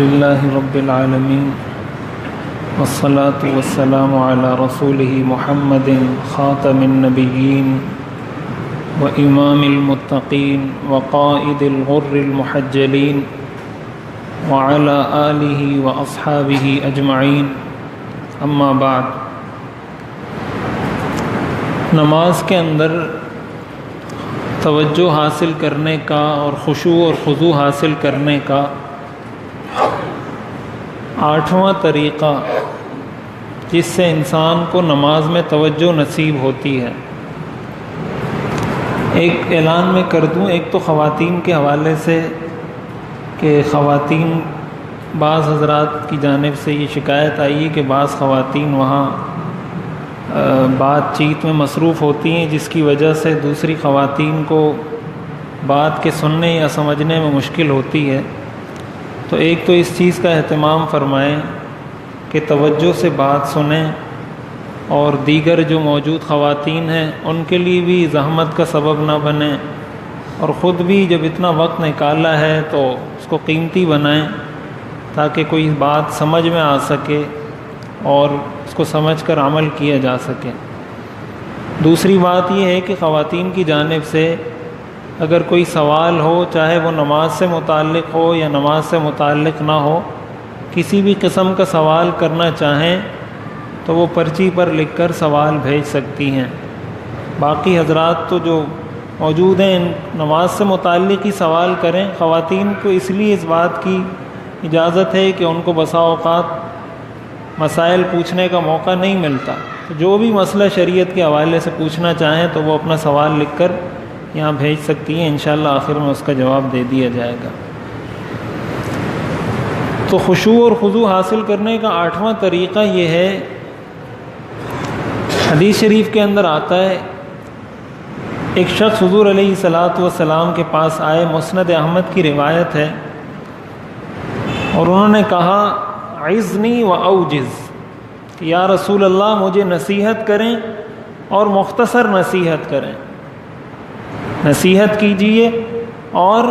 لله رب العالمين والصلاة والسلام على رسوله محمد خاتم النبيين وإمام المتقين وقائد الغر المحجلين وعلى آله وأصحابه أجمعين أما بعد. نماز کے اندر توجہ حاصل کرنے کا اور خشوع اور خضوع حاصل کرنے کا 8واں طریقہ جس سے انسان کو نماز میں توجہ نصیب ہوتی ہے، ایک اعلان میں کر دوں. ایک تو خواتین کے حوالے سے کہ خواتین بعض حضرات کی جانب سے یہ شکایت آئی ہے کہ بعض خواتین وہاں بات چیت میں مصروف ہوتی ہیں، جس کی وجہ سے دوسری خواتین کو بات کے سننے یا سمجھنے میں مشکل ہوتی ہے. تو ایک تو اس چیز کا اہتمام فرمائیں کہ توجہ سے بات سنیں، اور دیگر جو موجود خواتین ہیں ان کے لیے بھی زحمت کا سبب نہ بنیں، اور خود بھی جب اتنا وقت نکالا ہے تو اس کو قیمتی بنائیں تاکہ کوئی بات سمجھ میں آ سکے اور اس کو سمجھ کر عمل کیا جا سکے. دوسری بات یہ ہے کہ خواتین کی جانب سے اگر کوئی سوال ہو، چاہے وہ نماز سے متعلق ہو یا نماز سے متعلق نہ ہو، کسی بھی قسم کا سوال کرنا چاہیں تو وہ پرچی پر لکھ کر سوال بھیج سکتی ہیں. باقی حضرات تو جو موجود ہیں نماز سے متعلق ہی سوال کریں. خواتین کو اس لیے اس بات کی اجازت ہے کہ ان کو بسا اوقات مسائل پوچھنے کا موقع نہیں ملتا، تو جو بھی مسئلہ شریعت کے حوالے سے پوچھنا چاہیں تو وہ اپنا سوال لکھ کر یہاں بھیج سکتی ہیں. انشاءاللہ آخر میں اس کا جواب دے دیا جائے گا. تو خشوع اور خضوع حاصل کرنے کا 8واں طریقہ یہ ہے، حدیث شریف کے اندر آتا ہے ایک شخص حضور علیہ الصلاۃ والسلام کے پاس آئے، مسند احمد کی روایت ہے، اور انہوں نے کہا عظنی و اوجز، کہ یا رسول اللہ مجھے نصیحت کریں اور مختصر نصیحت کریں. نصیحت کیجیے اور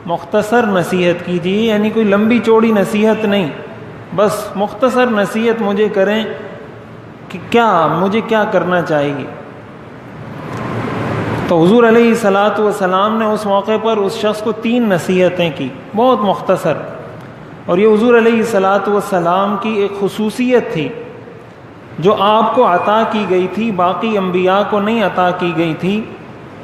مختصر نصیحت کیجیے، یعنی کوئی لمبی چوڑی نصیحت نہیں، بس مختصر نصیحت مجھے کریں کہ مجھے کیا کرنا چاہیے. تو حضور علیہ الصلاۃ والسلام نے اس موقع پر اس شخص کو 3 نصیحتیں کی، بہت مختصر. اور یہ حضور علیہ الصلاۃ والسلام کی ایک خصوصیت تھی جو آپ کو عطا کی گئی تھی، باقی انبیاء کو نہیں عطا کی گئی تھی.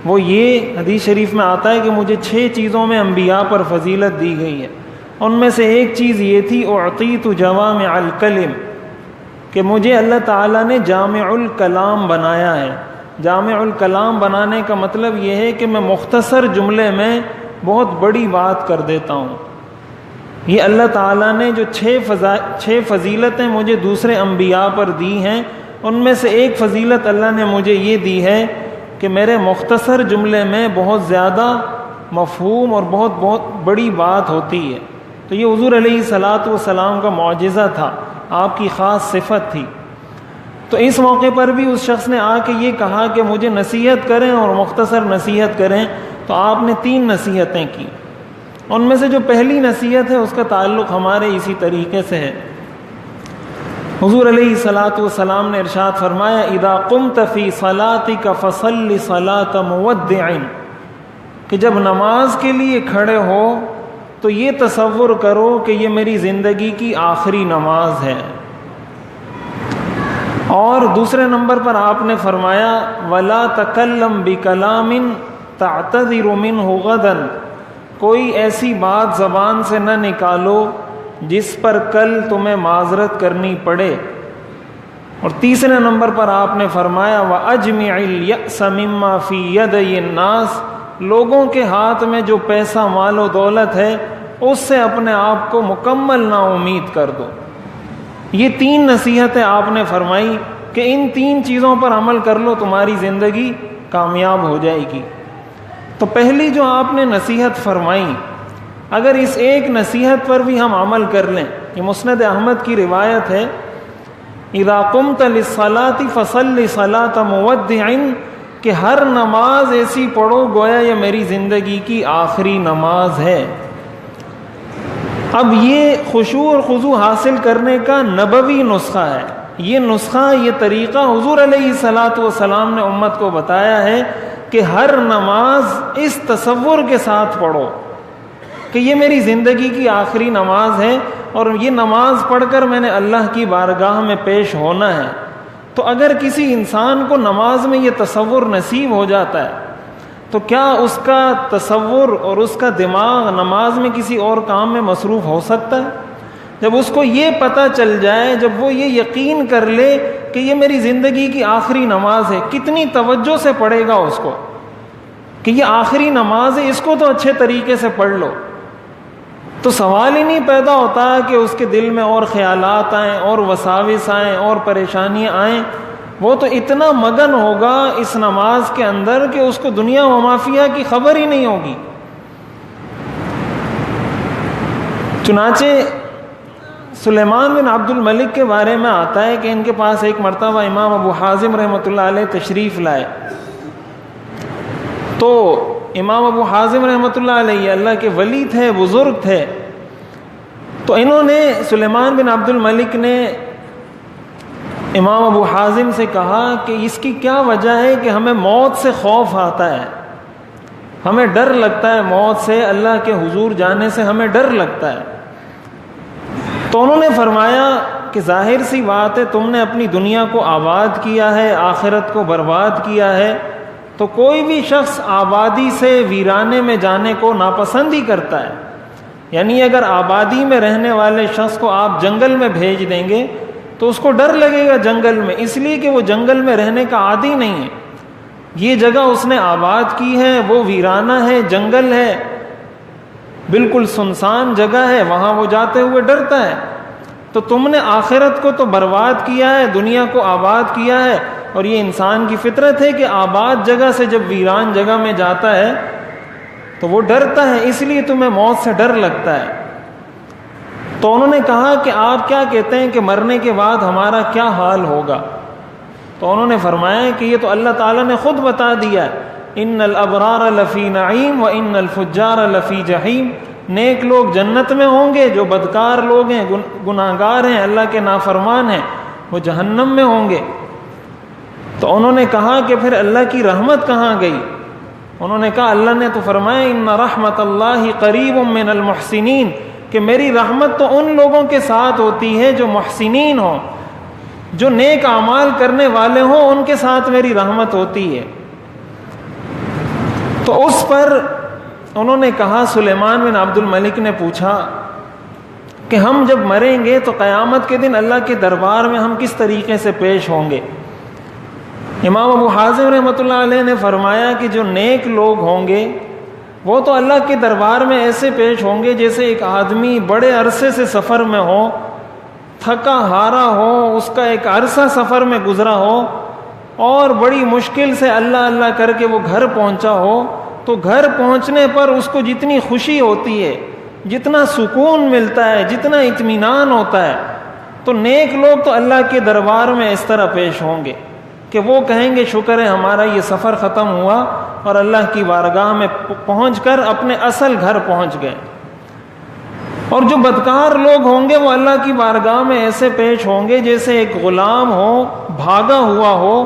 وہ یہ حدیث شریف میں آتا ہے کہ مجھے 6 چیزوں میں انبیاء پر فضیلت دی گئی ہے. ان میں سے ایک چیز یہ تھی اعطیت جوامع الکلم، کہ مجھے اللہ تعالیٰ نے جامع الکلام بنایا ہے. جامع الکلام بنانے کا مطلب یہ ہے کہ میں مختصر جملے میں بہت بڑی بات کر دیتا ہوں. یہ اللہ تعالیٰ نے جو 6 فضیلتیں مجھے دوسرے انبیاء پر دی ہیں، ان میں سے ایک فضیلت اللہ نے مجھے یہ دی ہے کہ میرے مختصر جملے میں بہت زیادہ مفہوم اور بہت بڑی بات ہوتی ہے. تو یہ حضور علیہ الصلاۃ والسلام کا معجزہ تھا، آپ کی خاص صفت تھی. تو اس موقع پر بھی اس شخص نے آ کے یہ کہا کہ مجھے نصیحت کریں اور مختصر نصیحت کریں. تو آپ نے 3 نصیحتیں کی. ان میں سے جو پہلی نصیحت ہے اس کا تعلق ہمارے اسی طریقے سے ہے. حضور علیہ الصلاۃ والسلام نے ارشاد فرمایا اذا قمت فی صلاتک فصل صلاۃ مودع، کہ جب نماز کے لیے کھڑے ہو تو یہ تصور کرو کہ یہ میری زندگی کی آخری نماز ہے. اور دوسرے نمبر پر آپ نے فرمایا ولا تکلم بکلام تعتذر منہ غدا، کوئی ایسی بات زبان سے نہ نکالو جس پر کل تمہیں معذرت کرنی پڑے. اور تیسرے نمبر پر آپ نے فرمایا وَأَجْمِعِ الْيَأْسَ مِمَّا فِي يَدَيِ النَّاسِ، لوگوں کے ہاتھ میں جو پیسہ مال و دولت ہے اس سے اپنے آپ کو مکمل نا امید کر دو. یہ 3 نصیحتیں آپ نے فرمائی کہ ان 3 چیزوں پر عمل کر لو، تمہاری زندگی کامیاب ہو جائے گی. تو پہلی جو آپ نے نصیحت فرمائی، اگر اس ایک نصیحت پر بھی ہم عمل کر لیں، یہ مسند احمد کی روایت ہے اذا قمت للصلاۃ فصل صلاۃ مودع، کہ ہر نماز ایسی پڑھو گویا یہ میری زندگی کی آخری نماز ہے. اب یہ خشوع اور خضوع حاصل کرنے کا نبوی نسخہ ہے، یہ نسخہ، یہ طریقہ حضور علیہ الصلاۃ والسلام نے امت کو بتایا ہے کہ ہر نماز اس تصور کے ساتھ پڑھو کہ یہ میری زندگی کی آخری نماز ہے اور یہ نماز پڑھ کر میں نے اللہ کی بارگاہ میں پیش ہونا ہے۔ تو اگر کسی انسان کو نماز میں یہ تصور نصیب ہو جاتا ہے تو کیا اس کا تصور اور اس کا دماغ نماز میں کسی اور کام میں مصروف ہو سکتا ہے؟ جب اس کو یہ پتہ چل جائے، جب وہ یہ یقین کر لے کہ یہ میری زندگی کی آخری نماز ہے، کتنی توجہ سے پڑھے گا اس کو کہ یہ آخری نماز ہے، اس کو تو اچھے طریقے سے پڑھ لو۔ تو سوال ہی نہیں پیدا ہوتا کہ اس کے دل میں اور خیالات آئیں اور وساوس آئیں اور پریشانیاں آئیں، وہ تو اتنا مگن ہوگا اس نماز کے اندر کہ اس کو دنیا و ما فیہا کی خبر ہی نہیں ہوگی۔ چنانچہ سلیمان بن عبد الملک کے بارے میں آتا ہے کہ ان کے پاس ایک مرتبہ امام ابو حازم رحمۃ اللہ علیہ تشریف لائے، تو امام ابو حازم رحمۃ اللہ علیہ اللہ کے ولی تھے، بزرگ تھے، تو انہوں نے، سلیمان بن عبد الملک نے امام ابو حازم سے کہا کہ اس کی کیا وجہ ہے کہ ہمیں موت سے خوف آتا ہے، ہمیں ڈر لگتا ہے موت سے، اللہ کے حضور جانے سے ہمیں ڈر لگتا ہے۔ تو انہوں نے فرمایا کہ ظاہر سی بات ہے، تم نے اپنی دنیا کو آباد کیا ہے، آخرت کو برباد کیا ہے، تو کوئی بھی شخص آبادی سے ویرانے میں جانے کو ناپسند ہی کرتا ہے۔ یعنی اگر آبادی میں رہنے والے شخص کو آپ جنگل میں بھیج دیں گے تو اس کو ڈر لگے گا جنگل میں، اس لیے کہ وہ جنگل میں رہنے کا عادی نہیں ہے۔ یہ جگہ اس نے آباد کی ہے، وہ ویرانہ ہے، جنگل ہے، بالکل سنسان جگہ ہے، وہاں وہ جاتے ہوئے ڈرتا ہے۔ تو تم نے آخرت کو تو برباد کیا ہے، دنیا کو آباد کیا ہے، اور یہ انسان کی فطرت ہے کہ آباد جگہ سے جب ویران جگہ میں جاتا ہے تو وہ ڈرتا ہے، اس لیے تمہیں موت سے ڈر لگتا ہے۔ تو انہوں نے کہا کہ آپ کیا کہتے ہیں کہ مرنے کے بعد ہمارا کیا حال ہوگا؟ تو انہوں نے فرمایا کہ یہ تو اللہ تعالیٰ نے خود بتا دیا ہے، ان الابرار لفی نعیم و ان الفجار لفی جحیم، نیک لوگ جنت میں ہوں گے، جو بدکار لوگ ہیں، گناہگار ہیں، اللہ کے نافرمان ہیں، وہ جہنم میں ہوں گے۔ تو انہوں نے کہا کہ پھر اللہ کی رحمت کہاں گئی؟ انہوں نے کہا اللہ نے تو فرمایا ان رحمت اللہ قریب من المحسنین، کہ میری رحمت تو ان لوگوں کے ساتھ ہوتی ہے جو محسنین ہوں، جو نیک اعمال کرنے والے ہوں، ان کے ساتھ میری رحمت ہوتی ہے۔ تو اس پر انہوں نے کہا، سلیمان بن عبد الملک نے پوچھا کہ ہم جب مریں گے تو قیامت کے دن اللہ کے دربار میں ہم کس طریقے سے پیش ہوں گے؟ امام ابو حازم رحمۃ اللہ علیہ نے فرمایا کہ جو نیک لوگ ہوں گے وہ تو اللہ کے دربار میں ایسے پیش ہوں گے جیسے ایک آدمی بڑے عرصے سے سفر میں ہو، تھکا ہارا ہو، اس کا ایک عرصہ سفر میں گزرا ہو اور بڑی مشکل سے اللہ اللہ کر کے وہ گھر پہنچا ہو، تو گھر پہنچنے پر اس کو جتنی خوشی ہوتی ہے، جتنا سکون ملتا ہے، جتنا اطمینان ہوتا ہے، تو نیک لوگ تو اللہ کے دربار میں اس طرح پیش ہوں گے کہ وہ کہیں گے شکر ہے ہمارا یہ سفر ختم ہوا اور اللہ کی بارگاہ میں پہنچ کر اپنے اصل گھر پہنچ گئے۔ اور جو بدکار لوگ ہوں گے وہ اللہ کی بارگاہ میں ایسے پیش ہوں گے جیسے ایک غلام ہو، بھاگا ہوا ہو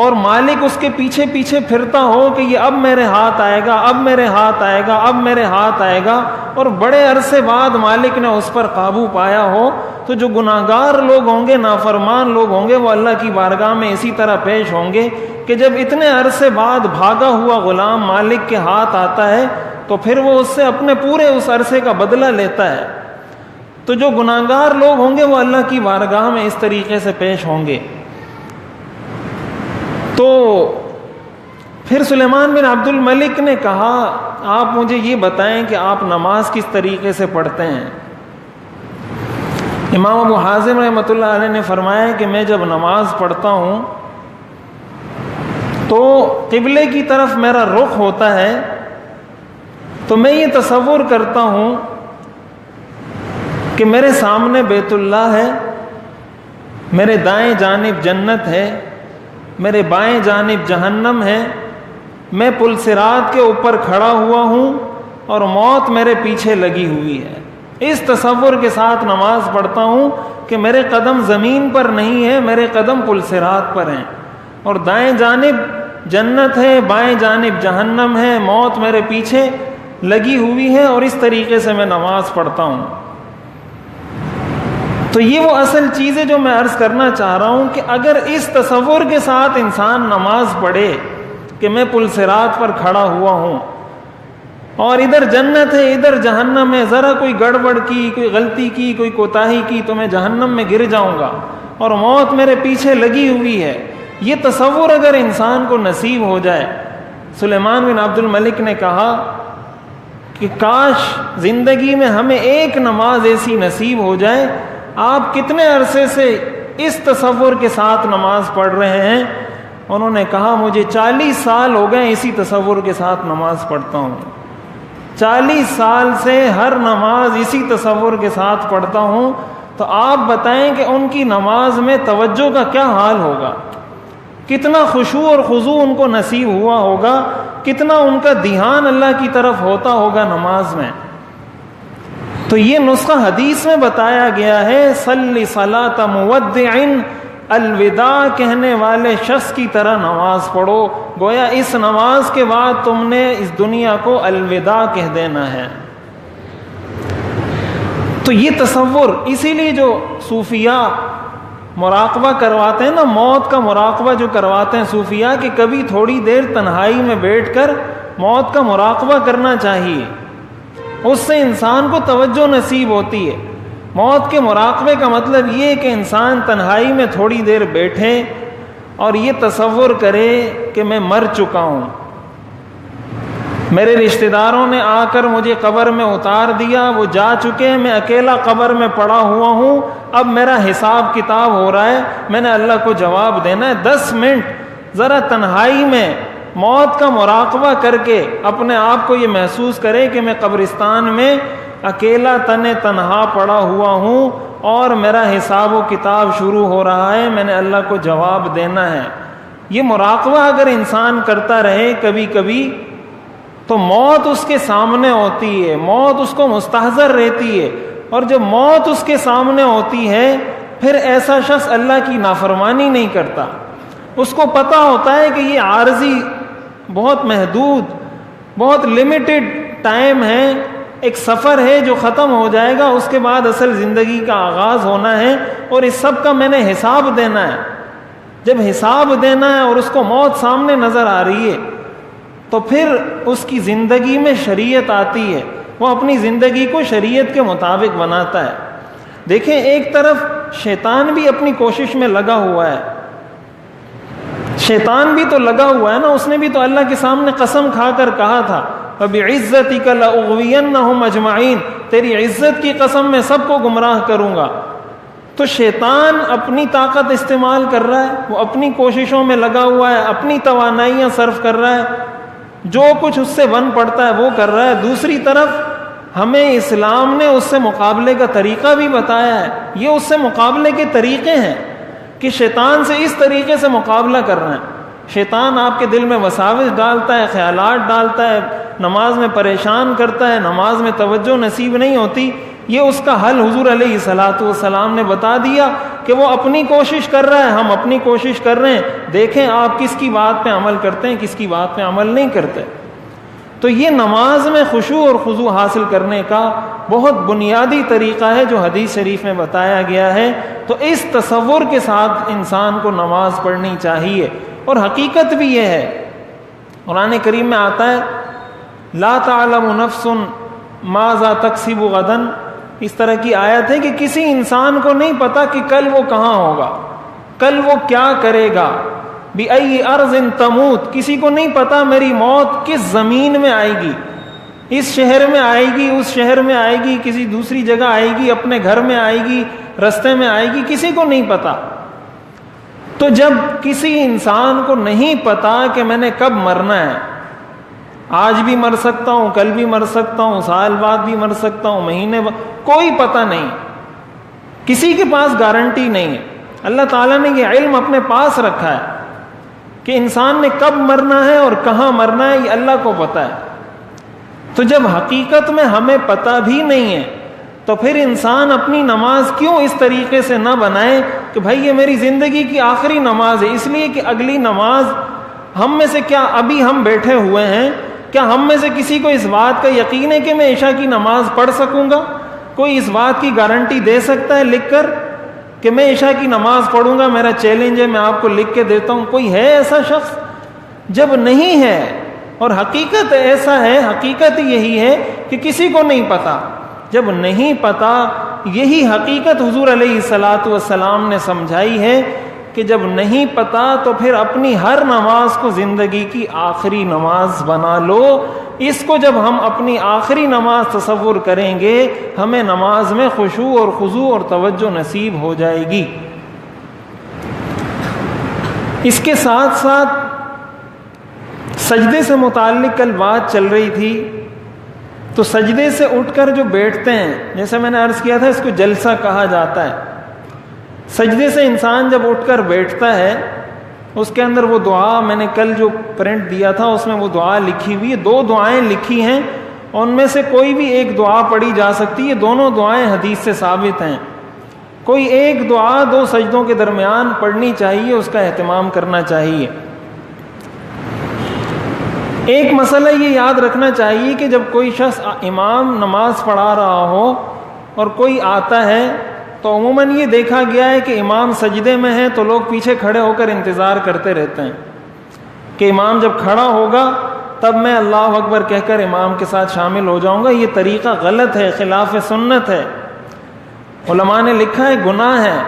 اور مالک اس کے پیچھے پیچھے پھرتا ہو کہ یہ اب میرے ہاتھ آئے گا، اب میرے ہاتھ آئے گا، اب میرے ہاتھ آئے گا، اور بڑے عرصے بعد مالک نے اس پر قابو پایا ہو۔ تو جو گناہگار لوگ ہوں گے، نافرمان لوگ ہوں گے، وہ اللہ کی بارگاہ میں اسی طرح پیش ہوں گے کہ جب اتنے عرصے بعد بھاگا ہوا غلام مالک کے ہاتھ آتا ہے تو پھر وہ اس سے اپنے پورے اس عرصے کا بدلہ لیتا ہے۔ تو جو گناہگار لوگ ہوں گے وہ اللہ کی بارگاہ میں اس طریقے سے پیش ہوں گے۔ تو پھر سلیمان بن عبد الملک نے کہا آپ مجھے یہ بتائیں کہ آپ نماز کس طریقے سے پڑھتے ہیں؟ امام ابو حازم رحمۃ اللہ علیہ نے فرمایا کہ میں جب نماز پڑھتا ہوں تو قبلے کی طرف میرا رخ ہوتا ہے، تو میں یہ تصور کرتا ہوں کہ میرے سامنے بیت اللہ ہے، میرے دائیں جانب جنت ہے، میرے بائیں جانب جہنم ہے، میں پل صراط کے اوپر کھڑا ہوا ہوں اور موت میرے پیچھے لگی ہوئی ہے۔ اس تصور کے ساتھ نماز پڑھتا ہوں کہ میرے قدم زمین پر نہیں ہے، میرے قدم پل صراط پر ہیں، اور دائیں جانب جنت ہے، بائیں جانب جہنم ہے، موت میرے پیچھے لگی ہوئی ہے، اور اس طریقے سے میں نماز پڑھتا ہوں۔ تو یہ وہ اصل چیز ہے جو میں عرض کرنا چاہ رہا ہوں کہ اگر اس تصور کے ساتھ انسان نماز پڑھے کہ میں پل صراط پر کھڑا ہوا ہوں اور ادھر جنت ہے ادھر جہنم ہے، ذرا کوئی گڑبڑ کی، کوئی غلطی کی، کوئی کوتاہی کی تو میں جہنم میں گر جاؤں گا اور موت میرے پیچھے لگی ہوئی ہے، یہ تصور اگر انسان کو نصیب ہو جائے۔ سلیمان بن عبد الملک نے کہا کہ کاش زندگی میں ہمیں ایک نماز ایسی نصیب ہو جائے۔ آپ کتنے عرصے سے اس تصور کے ساتھ نماز پڑھ رہے ہیں؟ انہوں نے کہا مجھے 40 سال ہو گئے اسی تصور کے ساتھ نماز پڑھتا ہوں، 40 سال سے ہر نماز اسی تصور کے ساتھ پڑھتا ہوں۔ تو آپ بتائیں کہ ان کی نماز میں توجہ کا کیا حال ہوگا، کتنا خشوع اور خضوع ان کو نصیب ہوا ہوگا، کتنا ان کا دھیان اللہ کی طرف ہوتا ہوگا نماز میں۔ تو یہ نسخہ حدیث میں بتایا گیا ہے، صلی صلاۃ مودع، الوداع کہنے والے شخص کی طرح نماز پڑھو، گویا اس نماز کے بعد تم نے اس دنیا کو الوداع کہہ دینا ہے۔ تو یہ تصور، اسی لیے جو صوفیاء مراقبہ کرواتے ہیں نا، موت کا مراقبہ جو کرواتے ہیں صوفیاء، کہ کبھی تھوڑی دیر تنہائی میں بیٹھ کر موت کا مراقبہ کرنا چاہیے، اس سے انسان کو توجہ نصیب ہوتی ہے۔ موت کے مراقبے کا مطلب یہ ہے کہ انسان تنہائی میں تھوڑی دیر بیٹھے اور یہ تصور کرے کہ میں مر چکا ہوں، میرے رشتہ داروں نے آ کر مجھے قبر میں اتار دیا، وہ جا چکے ہیں، میں اکیلا قبر میں پڑا ہوا ہوں، اب میرا حساب کتاب ہو رہا ہے، میں نے اللہ کو جواب دینا ہے۔ 10 منٹ ذرا تنہائی میں موت کا مراقبہ کر کے اپنے آپ کو یہ محسوس کرے کہ میں قبرستان میں اکیلا تنہا پڑا ہوا ہوں اور میرا حساب و کتاب شروع ہو رہا ہے، میں نے اللہ کو جواب دینا ہے۔ یہ مراقبہ اگر انسان کرتا رہے کبھی کبھی تو موت اس کے سامنے ہوتی ہے، موت اس کو مستحضر رہتی ہے، اور جب موت اس کے سامنے ہوتی ہے پھر ایسا شخص اللہ کی نافرمانی نہیں کرتا، اس کو پتہ ہوتا ہے کہ یہ عارضی، بہت محدود، بہت لیمیٹڈ ٹائم ہے، ایک سفر ہے جو ختم ہو جائے گا، اس کے بعد اصل زندگی کا آغاز ہونا ہے، اور اس سب کا میں نے حساب دینا ہے۔ جب حساب دینا ہے اور اس کو موت سامنے نظر آ رہی ہے تو پھر اس کی زندگی میں شریعت آتی ہے، وہ اپنی زندگی کو شریعت کے مطابق بناتا ہے۔ دیکھیں ایک طرف شیطان بھی اپنی کوشش میں لگا ہوا ہے، شیطان بھی تو لگا ہوا ہے نا، اس نے بھی تو اللہ کے سامنے قسم کھا کر کہا تھا فَبِعِزَّتِكَ لَأُغْوِيَنَّهُمْ أَجْمَعِينَ، تیری عزت کی قسم میں سب کو گمراہ کروں گا۔ تو شیطان اپنی طاقت استعمال کر رہا ہے، وہ اپنی کوششوں میں لگا ہوا ہے، اپنی توانائیاں صرف کر رہا ہے، جو کچھ اس سے بن پڑتا ہے وہ کر رہا ہے۔ دوسری طرف ہمیں اسلام نے اس سے مقابلے کا طریقہ بھی بتایا ہے، یہ اس سے مقابلے کے طریقے ہیں کہ شیطان سے اس طریقے سے مقابلہ کرنا ہے۔ شیطان آپ کے دل میں وساوس ڈالتا ہے، خیالات ڈالتا ہے، نماز میں پریشان کرتا ہے، نماز میں توجہ نصیب نہیں ہوتی، یہ اس کا حل حضور علیہ الصلوۃ والسلام نے بتا دیا کہ وہ اپنی کوشش کر رہا ہے، ہم اپنی کوشش کر رہے ہیں، دیکھیں آپ کس کی بات پہ عمل کرتے ہیں، کس کی بات پہ عمل نہیں کرتے۔ تو یہ نماز میں خشوع اور خضوع حاصل کرنے کا بہت بنیادی طریقہ ہے جو حدیث شریف میں بتایا گیا ہے۔ تو اس تصور کے ساتھ انسان کو نماز پڑھنی چاہیے، اور حقیقت بھی یہ ہے، قرآن کریم میں آتا ہے لا تعلم نفس ماذا تکسب غدا، اس طرح کی آیت ہے کہ کسی انسان کو نہیں پتا کہ کل وہ کہاں ہوگا، کل وہ کیا کرے گا، بِأَيِّ أَرْضٍ تَمُوتُ، کسی کو نہیں پتا میری موت کس زمین میں آئے گی، اس شہر میں آئے گی، اس شہر میں آئے گی، کسی دوسری جگہ آئے گی، اپنے گھر میں آئے گی، رستے میں آئے گی، کسی کو نہیں پتا۔ تو جب کسی انسان کو نہیں پتا کہ میں نے کب مرنا ہے، آج بھی مر سکتا ہوں، کل بھی مر سکتا ہوں، سال بعد بھی مر سکتا ہوں، مہینے بعد، کوئی پتہ نہیں، کسی کے پاس گارنٹی نہیں ہے۔ اللہ تعالیٰ نے یہ علم اپنے پاس رکھا ہے کہ انسان نے کب مرنا ہے اور کہاں مرنا ہے، یہ اللہ کو پتہ ہے۔ تو جب حقیقت میں ہمیں پتہ بھی نہیں ہے تو پھر انسان اپنی نماز کیوں اس طریقے سے نہ بنائے کہ بھائی یہ میری زندگی کی آخری نماز ہے، اس لیے کہ اگلی نماز ہم میں سے کیا ابھی ہم بیٹھے ہوئے ہیں، کیا ہم میں سے کسی کو اس بات کا یقین ہے کہ میں عشاء کی نماز پڑھ سکوں گا؟ کوئی اس بات کی گارنٹی دے سکتا ہے لکھ کر کہ میں عشاء کی نماز پڑھوں گا؟ میرا چیلنج ہے، میں آپ کو لکھ کے دیتا ہوں، کوئی ہے ایسا شخص؟ جب نہیں ہے، اور حقیقت ایسا ہے، حقیقت یہی ہے کہ کسی کو نہیں پتا، جب نہیں پتا یہی حقیقت حضور علیہ الصلاۃ والسلام نے سمجھائی ہے کہ جب نہیں پتا تو پھر اپنی ہر نماز کو زندگی کی آخری نماز بنا لو۔ اس کو جب ہم اپنی آخری نماز تصور کریں گے، ہمیں نماز میں خشوع اور خضوع اور توجہ نصیب ہو جائے گی۔ اس کے ساتھ ساتھ سجدے سے متعلق کل بات چل رہی تھی، تو سجدے سے اٹھ کر جو بیٹھتے ہیں، جیسے میں نے عرض کیا تھا، اس کو جلسہ کہا جاتا ہے۔ سجدے سے انسان جب اٹھ کر بیٹھتا ہے، اس کے اندر وہ دعا، میں نے کل جو پرنٹ دیا تھا اس میں وہ دعا لکھی ہوئی ہے، 2 دعائیں لکھی ہیں، ان میں سے کوئی بھی ایک دعا پڑھی جا سکتی ہے، دونوں دعائیں حدیث سے ثابت ہیں۔ کوئی ایک دعا 2 سجدوں کے درمیان پڑھنی چاہیے، اس کا اہتمام کرنا چاہیے۔ ایک مسئلہ یہ یاد رکھنا چاہیے کہ جب کوئی شخص امام نماز پڑھا رہا ہو اور کوئی آتا ہے تو عموماً یہ دیکھا گیا ہے کہ امام سجدے میں ہے تو لوگ پیچھے کھڑے ہو کر انتظار کرتے رہتے ہیں کہ امام جب کھڑا ہوگا تب میں اللہ اکبر کہہ کر امام کے ساتھ شامل ہو جاؤں گا۔ یہ طریقہ غلط ہے، خلاف سنت ہے، علماء نے لکھا ہے گناہ ہے۔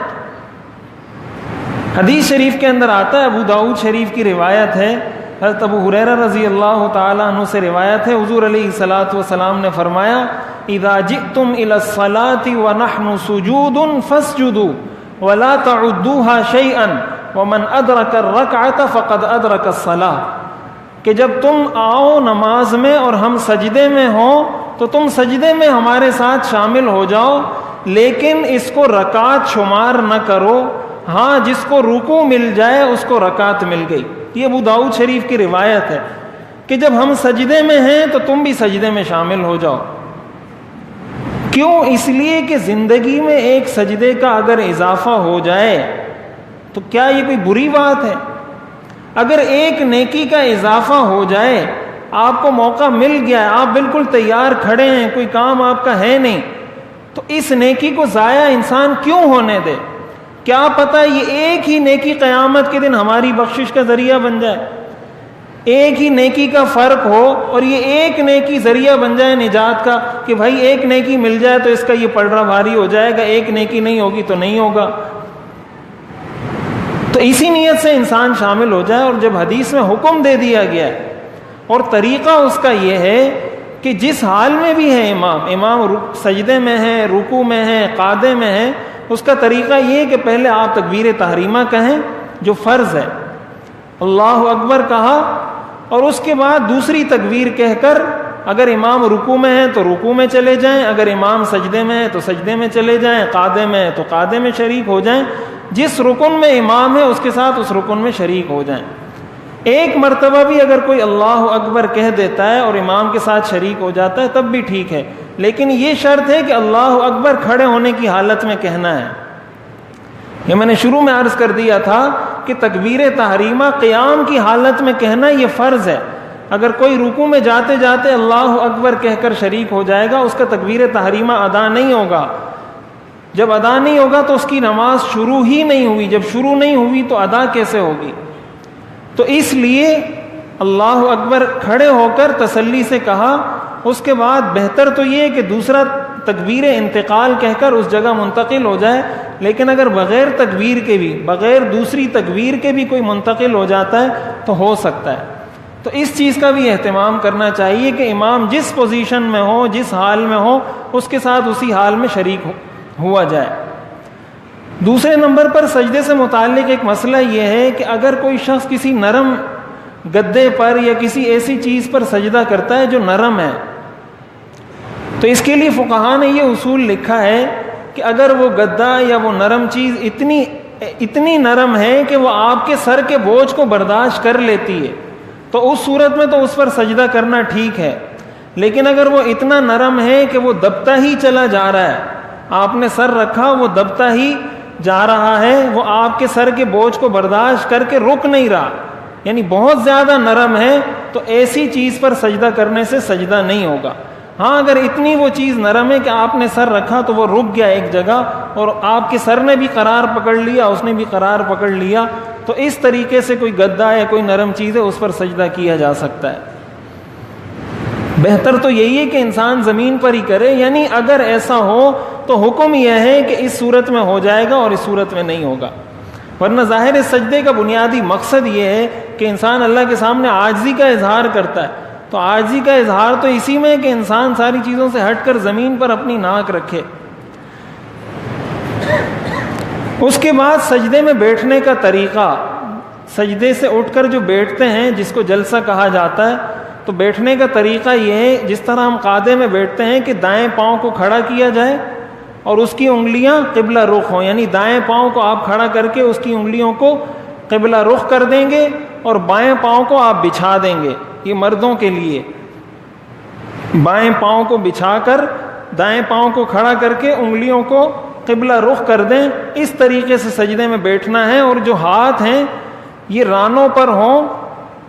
حدیث شریف کے اندر آتا ہے، ابو داؤد شریف کی روایت ہے، حضرت ابو ہریرہ رضی اللہ تعالیٰ عنہ سے روایت ہے، حضور علیہ الصلاۃ والسلام نے فرمایا اذا جئتم الى الصلاة ونحن سجود فاسجدوا ولا تعدوها شيئا ومن ادرك الركعة فقد ادرك الصلاة، کہ جب تم آؤ نماز میں اور ہم سجدے میں ہوں تو تم سجدے میں ہمارے ساتھ شامل ہو جاؤ، لیکن اس کو رکعت شمار نہ کرو، ہاں جس کو رکوع مل جائے اس کو رکعت مل گئی۔ یہ ابو داؤد شریف کی روایت ہے کہ جب ہم سجدے میں ہیں تو تم بھی سجدے میں شامل ہو جاؤ۔ کیوں؟ اس لیے کہ زندگی میں ایک سجدے کا اگر اضافہ ہو جائے تو کیا یہ کوئی بری بات ہے؟ اگر ایک نیکی کا اضافہ ہو جائے، آپ کو موقع مل گیا ہے، آپ بالکل تیار کھڑے ہیں، کوئی کام آپ کا ہے نہیں، تو اس نیکی کو ضائع انسان کیوں ہونے دے؟ کیا پتہ یہ ایک ہی نیکی قیامت کے دن ہماری بخشش کا ذریعہ بن جائے، ایک ہی نیکی کا فرق ہو اور یہ ایک نیکی ذریعہ بن جائے نجات کا، کہ بھائی ایک نیکی مل جائے تو اس کا یہ پلڑا بھاری ہو جائے گا، ایک نیکی نہیں ہوگی تو نہیں ہوگا۔ تو اسی نیت سے انسان شامل ہو جائے۔ اور جب حدیث میں حکم دے دیا گیا ہے اور طریقہ اس کا یہ ہے کہ جس حال میں بھی ہے امام سجدے میں ہے، رکوع میں ہے، قعدے میں ہے، اس کا طریقہ یہ ہے کہ پہلے آپ تکبیر تحریمہ کہیں جو فرض ہے، اللہ اکبر کہا، اور اس کے بعد دوسری تکبیر کہہ کر اگر امام رکوع میں ہے تو رکوع میں چلے جائیں، اگر امام سجدے میں ہے تو سجدے میں چلے جائیں، قعدے میں ہے تو قعدے میں شریک ہو جائیں، جس رکن میں امام ہے اس کے ساتھ اس رکن میں شریک ہو جائیں۔ ایک مرتبہ بھی اگر کوئی اللہ اکبر کہہ دیتا ہے اور امام کے ساتھ شریک ہو جاتا ہے تب بھی ٹھیک ہے، لیکن یہ شرط ہے کہ اللہ اکبر کھڑے ہونے کی حالت میں کہنا ہے۔ یہ میں نے شروع میں عرض کر دیا تھا کہ تکبیر تحریمہ قیام کی حالت میں کہنا یہ فرض ہے۔ اگر کوئی رکوع میں جاتے جاتے اللہ اکبر کہہ کر شریک ہو جائے گا، اس کا تکبیر تحریمہ ادا نہیں ہوگا۔ جب ادا نہیں ہوگا تو اس کی نماز شروع ہی نہیں ہوئی، جب شروع نہیں ہوئی تو ادا کیسے ہوگی؟ تو اس لیے اللہ اکبر کھڑے ہو کر تسلی سے کہا، اس کے بعد بہتر تو یہ ہے کہ دوسرا تکبیر انتقال کہہ کر اس جگہ منتقل ہو جائے، لیکن اگر بغیر تکبیر کے بھی، بغیر دوسری تکبیر کے بھی کوئی منتقل ہو جاتا ہے تو ہو سکتا ہے۔ تو اس چیز کا بھی اہتمام کرنا چاہیے کہ امام جس پوزیشن میں ہو، جس حال میں ہو، اس کے ساتھ اسی حال میں شریک ہوا جائے۔ دوسرے نمبر پر سجدے سے متعلق ایک مسئلہ یہ ہے کہ اگر کوئی شخص کسی نرم گدے پر یا کسی ایسی چیز پر سجدہ کرتا ہے جو نرم ہے، تو اس کے لیے فقہاء نے یہ اصول لکھا ہے کہ اگر وہ گدا یا وہ نرم چیز اتنی نرم ہے کہ وہ آپ کے سر کے بوجھ کو برداشت کر لیتی ہے تو اس صورت میں تو اس پر سجدہ کرنا ٹھیک ہے، لیکن اگر وہ اتنا نرم ہے کہ وہ دبتا ہی چلا جا رہا ہے، آپ نے سر رکھا وہ دبتا ہی جا رہا ہے، وہ آپ کے سر کے بوجھ کو برداشت کر کے رک نہیں رہا، یعنی بہت زیادہ نرم ہے، تو ایسی چیز پر سجدہ کرنے سے سجدہ نہیں ہوگا۔ ہاں اگر اتنی وہ چیز نرم ہے کہ آپ نے سر رکھا تو وہ رک گیا ایک جگہ، اور آپ کے سر نے بھی قرار پکڑ لیا، اس نے بھی قرار پکڑ لیا، تو اس طریقے سے کوئی گدا یا کوئی نرم چیز ہے اس پر سجدہ کیا جا سکتا ہے۔ بہتر تو یہی ہے کہ انسان زمین پر ہی کرے، یعنی اگر ایسا ہو تو حکم یہ ہے کہ اس صورت میں ہو جائے گا اور اس صورت میں نہیں ہوگا، ورنہ ظاہر سجدے کا بنیادی مقصد یہ ہے کہ انسان اللہ کے سامنے عاجزی کا اظہار کرتا ہے، تو عاجزی کا اظہار تو اسی میں ہے کہ انسان ساری چیزوں سے ہٹ کر زمین پر اپنی ناک رکھے۔ اس کے بعد سجدے میں بیٹھنے کا طریقہ، سجدے سے اٹھ کر جو بیٹھتے ہیں جس کو جلسہ کہا جاتا ہے، تو بیٹھنے کا طریقہ یہ ہے جس طرح ہم قعدے میں بیٹھتے ہیں کہ دائیں پاؤں کو کھڑا کیا جائے اور اس کی انگلیاں قبلہ رخ ہوں، یعنی دائیں پاؤں کو آپ کھڑا کر کے اس کی انگلیوں کو قبلہ رخ کر دیں گے اور بائیں پاؤں کو آپ بچھا دیں گے، یہ مردوں کے لیے، بائیں پاؤں کو بچھا کر دائیں پاؤں کو کھڑا کر کے انگلیوں کو قبلہ رخ کر دیں، اس طریقے سے سجدے میں بیٹھنا ہے، اور جو ہاتھ ہیں یہ رانوں پر ہوں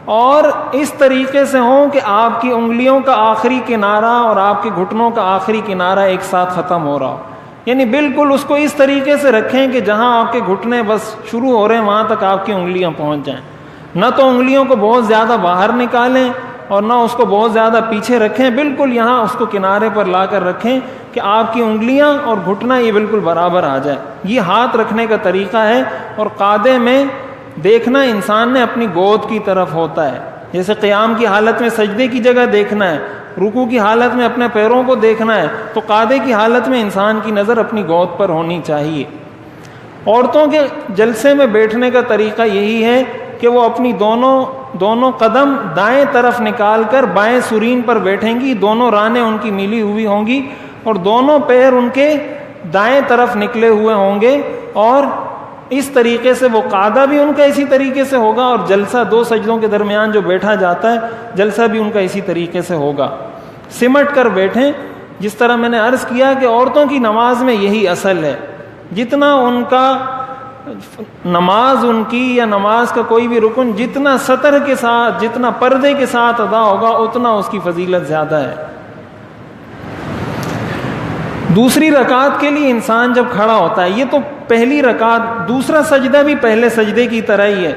اور اس طریقے سے ہوں کہ آپ کی انگلیوں کا آخری کنارہ اور آپ کے گھٹنوں کا آخری کنارہ ایک ساتھ ختم ہو رہا ہو، یعنی بالکل اس کو اس طریقے سے رکھیں کہ جہاں آپ کے گھٹنے بس شروع ہو رہے ہیں وہاں تک آپ کی انگلیاں پہنچ جائیں، نہ تو انگلیوں کو بہت زیادہ باہر نکالیں اور نہ اس کو بہت زیادہ پیچھے رکھیں، بالکل یہاں اس کو کنارے پر لا کر رکھیں کہ آپ کی انگلیاں اور گھٹنا یہ بالکل برابر آ جائے، یہ ہاتھ رکھنے کا طریقہ ہے۔ اور قعدے میں دیکھنا انسان نے اپنی گود کی طرف ہوتا ہے، جیسے قیام کی حالت میں سجدے کی جگہ دیکھنا ہے، رکوع کی حالت میں اپنے پیروں کو دیکھنا ہے، تو قعدے کی حالت میں انسان کی نظر اپنی گود پر ہونی چاہیے۔ عورتوں کے جلسے میں بیٹھنے کا طریقہ یہی ہے کہ وہ اپنی دونوں قدم دائیں طرف نکال کر بائیں سرین پر بیٹھیں گی، دونوں رانیں ان کی ملی ہوئی ہوں گی اور دونوں پیر ان کے دائیں طرف نکلے ہوئے ہوں گے، اور اس طریقے سے وہ قعدہ بھی ان کا اسی طریقے سے ہوگا، اور جلسہ دو سجدوں کے درمیان جو بیٹھا جاتا ہے جلسہ بھی ان کا اسی طریقے سے ہوگا، سمٹ کر بیٹھیں۔ جس طرح میں نے عرض کیا کہ عورتوں کی نماز میں یہی اصل ہے، جتنا ان کا نماز ان کی یا نماز کا کوئی بھی رکن جتنا سطر کے ساتھ، جتنا پردے کے ساتھ ادا ہوگا اتنا اس کی فضیلت زیادہ ہے۔ دوسری رکعت کے لیے انسان جب کھڑا ہوتا ہے، یہ تو پہلی رکعت، دوسرا سجدہ بھی پہلے سجدے کی طرح ہی ہے،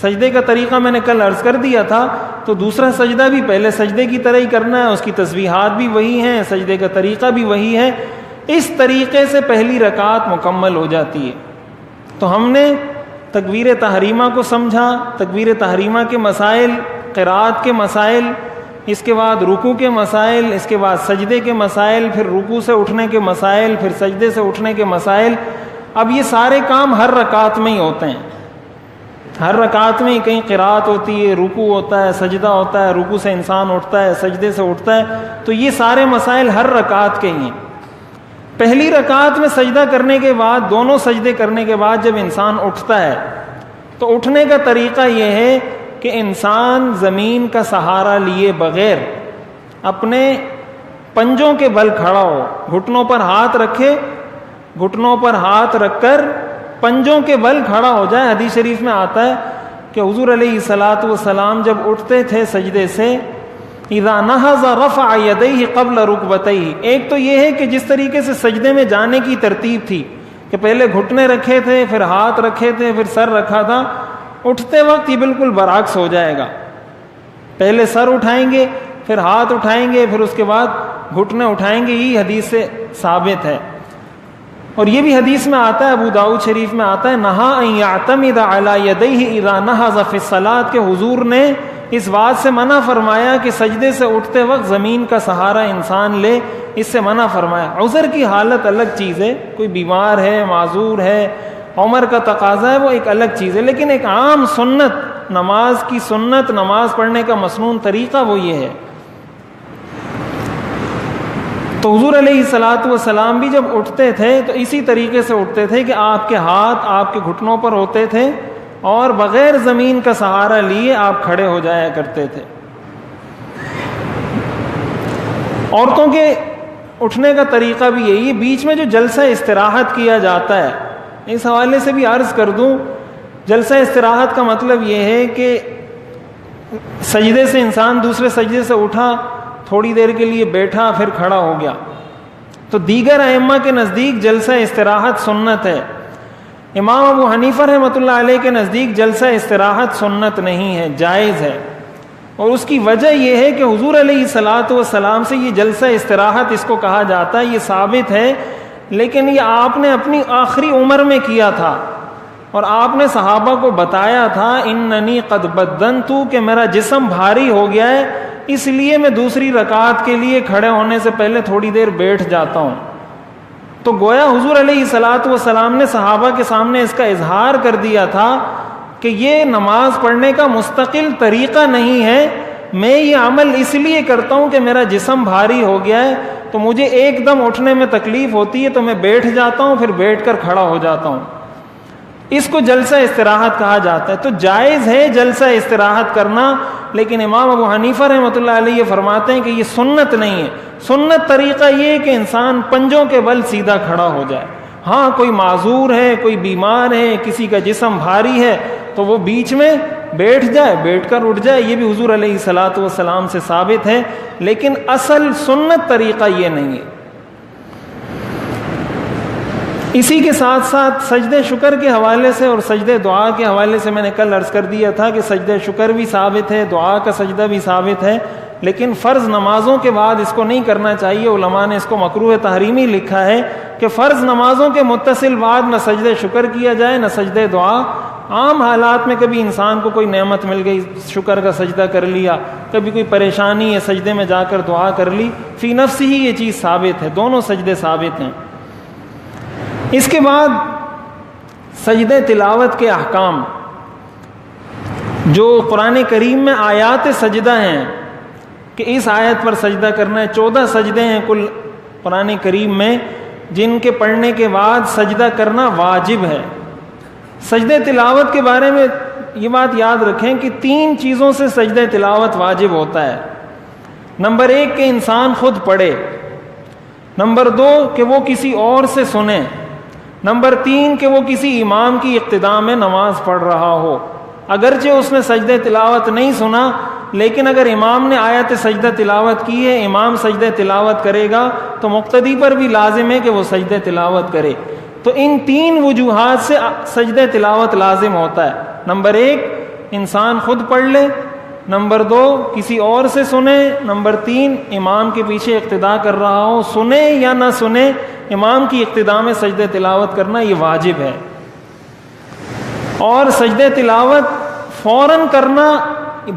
سجدے کا طریقہ میں نے کل عرض کر دیا تھا، تو دوسرا سجدہ بھی پہلے سجدے کی طرح ہی کرنا ہے، اس کی تسبیحات بھی وہی ہیں، سجدے کا طریقہ بھی وہی ہے، اس طریقے سے پہلی رکعت مکمل ہو جاتی ہے۔ تو ہم نے تکبیر تحریمہ کو سمجھا، تکبیر تحریمہ کے مسائل، قرات کے مسائل، اس کے بعد رکوع کے مسائل، اس کے بعد سجدے کے مسائل، پھر رکوع سے اٹھنے کے مسائل، پھر سجدے سے اٹھنے کے مسائل۔ اب یہ سارے کام ہر رکعت میں ہی ہوتے ہیں، ہر رکعت میں ہی کہیں قرات ہوتی ہے، رکوع ہوتا ہے، سجدہ ہوتا ہے، رکوع سے انسان اٹھتا ہے، سجدے سے اٹھتا ہے، تو یہ سارے مسائل ہر رکعت کے ہی ہیں۔ پہلی رکعت میں سجدہ کرنے کے بعد، دونوں سجدے کرنے کے بعد جب انسان اٹھتا ہے تو اٹھنے کا طریقہ یہ ہے کہ انسان زمین کا سہارا لیے بغیر اپنے پنجوں کے بل کھڑا ہو، گھٹنوں پر ہاتھ رکھے، گھٹنوں پر ہاتھ رکھ کر پنجوں کے بل کھڑا ہو جائے۔ حدیث شریف میں آتا ہے کہ حضور علیہ الصلاۃ والسلام جب اٹھتے تھے سجدے سے، اذا نہض رفع یدیہ قبل رکبتیہ، ایک تو یہ ہے کہ جس طریقے سے سجدے میں جانے کی ترتیب تھی کہ پہلے گھٹنے رکھے تھے، پھر ہاتھ رکھے تھے، پھر سر رکھا تھا، اٹھتے وقت یہ بالکل برعکس ہو جائے گا، پہلے سر اٹھائیں گے، پھر ہاتھ اٹھائیں گے، پھر اس کے بعد گھٹنے اٹھائیں گے، یہ حدیث سے ثابت ہے۔ اور یہ بھی حدیث میں آتا ہے، ابو داؤد شریف میں آتا ہے، نہا ان یعتمد علی یدیہ اذا نہض فی الصلاۃ، کہ حضور نے اس بات سے منع فرمایا کہ سجدے سے اٹھتے وقت زمین کا سہارا انسان لے، اس سے منع فرمایا۔ عذر کی حالت الگ چیز ہے، کوئی بیمار ہے، معذور ہے، عمر کا تقاضا ہے، وہ ایک الگ چیز ہے، لیکن ایک عام سنت، نماز کی سنت، نماز پڑھنے کا مسنون طریقہ وہ یہ ہے۔ تو حضور علیہ الصلاۃ والسلام بھی جب اٹھتے تھے تو اسی طریقے سے اٹھتے تھے کہ آپ کے ہاتھ آپ کے گھٹنوں پر ہوتے تھے اور بغیر زمین کا سہارا لیے آپ کھڑے ہو جایا کرتے تھے۔ عورتوں کے اٹھنے کا طریقہ بھی یہی ہے، بیچ میں جو جلسہ استراحت کیا جاتا ہے، اس حوالے سے بھی عرض کر دوں، جلسہ استراحت کا مطلب یہ ہے کہ سجدے سے انسان دوسرے سجدے سے اٹھا، تھوڑی دیر کے لیے بیٹھا، پھر کھڑا ہو گیا. تو دیگر ائمہ کے نزدیک جلسہ استراحت سنت ہے. امام ابو حنیفہ رحمۃ اللہ علیہ کے نزدیک جلسہ استراحت سنت نہیں ہے، جائز ہے. اور اس کی وجہ یہ ہے کہ حضور علیہ الصلاۃ والسلام سے یہ جلسہ استراحت اس کو کہا جاتا ہے، یہ ثابت ہے، لیکن یہ آپ نے اپنی آخری عمر میں کیا تھا، اور آپ نے صحابہ کو بتایا تھا اننی قد بدنت، کہ میرا جسم بھاری ہو گیا ہے، اس لیے میں دوسری رکعت کے لیے کھڑے ہونے سے پہلے تھوڑی دیر بیٹھ جاتا ہوں. تو گویا حضور علیہ الصلاۃ والسلام نے صحابہ کے سامنے اس کا اظہار کر دیا تھا کہ یہ نماز پڑھنے کا مستقل طریقہ نہیں ہے، میں یہ عمل اس لیے کرتا ہوں کہ میرا جسم بھاری ہو گیا ہے، تو مجھے ایک دم اٹھنے میں تکلیف ہوتی ہے، تو میں بیٹھ جاتا ہوں، پھر بیٹھ کر کھڑا ہو جاتا ہوں. اس کو جلسہ استراحت کہا جاتا ہے. تو جائز ہے جلسہ استراحت کرنا، لیکن امام ابو حنیفہ رحمۃ اللہ علیہ یہ فرماتے ہیں کہ یہ سنت نہیں ہے. سنت طریقہ یہ ہے کہ انسان پنجوں کے بل سیدھا کھڑا ہو جائے. ہاں کوئی معذور ہے، کوئی بیمار ہے، کسی کا جسم بھاری ہے، تو وہ بیچ میں بیٹھ جائے، بیٹھ کر اٹھ جائے، یہ بھی حضور علیہ الصلاۃ والسلام سے ثابت ہے، لیکن اصل سنت طریقہ یہ نہیں ہے. اسی کے ساتھ ساتھ سجدہ شکر کے حوالے سے اور سجدہ دعا کے حوالے سے میں نے کل عرض کر دیا تھا کہ سجدہ شکر بھی ثابت ہے، دعا کا سجدہ بھی ثابت ہے، لیکن فرض نمازوں کے بعد اس کو نہیں کرنا چاہیے. علماء نے اس کو مکروہ تحریمی لکھا ہے کہ فرض نمازوں کے متصل بعد نہ سجدہ شکر کیا جائے نہ سجدہ دعا. عام حالات میں کبھی انسان کو کوئی نعمت مل گئی، شکر کا سجدہ کر لیا، کبھی کوئی پریشانی ہے، سجدے میں جا کر دعا کر لی، فی نفس ہی یہ چیز ثابت ہے، دونوں سجدے ثابت ہیں. اس کے بعد سجدہ تلاوت کے احکام، جو قرآن کریم میں آیات سجدہ ہیں کہ اس آیت پر سجدہ کرنا ہے. 14 سجدے ہیں کل قرآن کریم میں جن کے پڑھنے کے بعد سجدہ کرنا واجب ہے. سجدہ تلاوت کے بارے میں یہ بات یاد رکھیں کہ 3 چیزوں سے سجدہ تلاوت واجب ہوتا ہے. نمبر 1 کہ انسان خود پڑھے، نمبر 2 کہ وہ کسی اور سے سنے، نمبر 3 کہ وہ کسی امام کی اقتداء میں نماز پڑھ رہا ہو. اگرچہ اس نے سجدہ تلاوت نہیں سنا، لیکن اگر امام نے آیت سجدہ تلاوت کی ہے، امام سجدہ تلاوت کرے گا تو مقتدی پر بھی لازم ہے کہ وہ سجدہ تلاوت کرے. تو ان 3 وجوہات سے سجدہ تلاوت لازم ہوتا ہے. نمبر 1 انسان خود پڑھ لے، نمبر 2 کسی اور سے سنے، نمبر 3 امام کے پیچھے اقتداء کر رہا ہو، سنے یا نہ سنے، امام کی اقتداء میں سجدہ تلاوت کرنا یہ واجب ہے. اور سجدہ تلاوت فوراً کرنا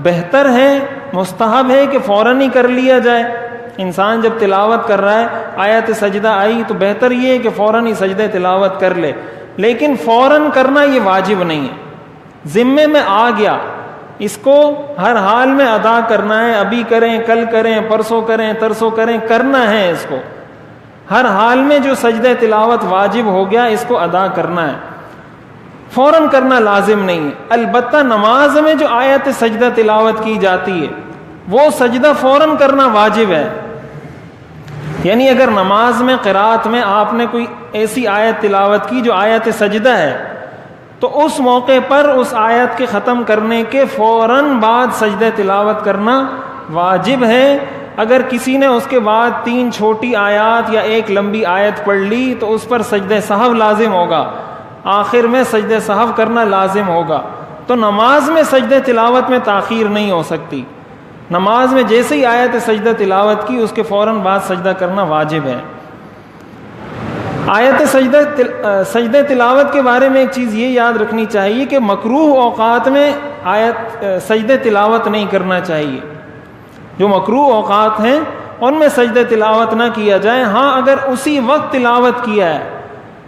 بہتر ہے، مستحب ہے کہ فوراً ہی کر لیا جائے. انسان جب تلاوت کر رہا ہے، آیت سجدہ آئی تو بہتر یہ ہے کہ فوراً ہی سجدہ تلاوت کر لے، لیکن فوراً کرنا یہ واجب نہیں ہے. ذمے میں آ گیا، اس کو ہر حال میں ادا کرنا ہے، ابھی کریں، کل کریں، پرسوں کریں، ترسوں کریں، کرنا ہے. اس کو ہر حال میں جو سجدہ تلاوت واجب ہو گیا اس کو ادا کرنا ہے، فوراً کرنا لازم نہیں ہے. البتہ نماز میں جو آیت سجدہ تلاوت کی جاتی ہے وہ سجدہ فوراً کرنا واجب ہے. یعنی اگر نماز میں قرات میں آپ نے کوئی ایسی آیت تلاوت کی جو آیت سجدہ ہے، تو اس موقع پر اس آیت کے ختم کرنے کے فوراً بعد سجدہ تلاوت کرنا واجب ہے. اگر کسی نے اس کے بعد 3 چھوٹی آیات یا 1 لمبی آیت پڑھ لی تو اس پر سجدہ سہو لازم ہوگا، آخر میں سجدہ سہو کرنا لازم ہوگا. تو نماز میں سجدہ تلاوت میں تاخیر نہیں ہو سکتی. نماز میں جیسے ہی آیت سجدہ تلاوت کی اس کے فوراً بعد سجدہ کرنا واجب ہے. آیت سجدہ تلاوت کے بارے میں ایک چیز یہ یاد رکھنی چاہیے کہ مکروہ اوقات میں آیت سجدہ تلاوت نہیں کرنا چاہیے. جو مکروہ اوقات ہیں ان میں سجدہ تلاوت نہ کیا جائے. ہاں اگر اسی وقت تلاوت کیا ہے،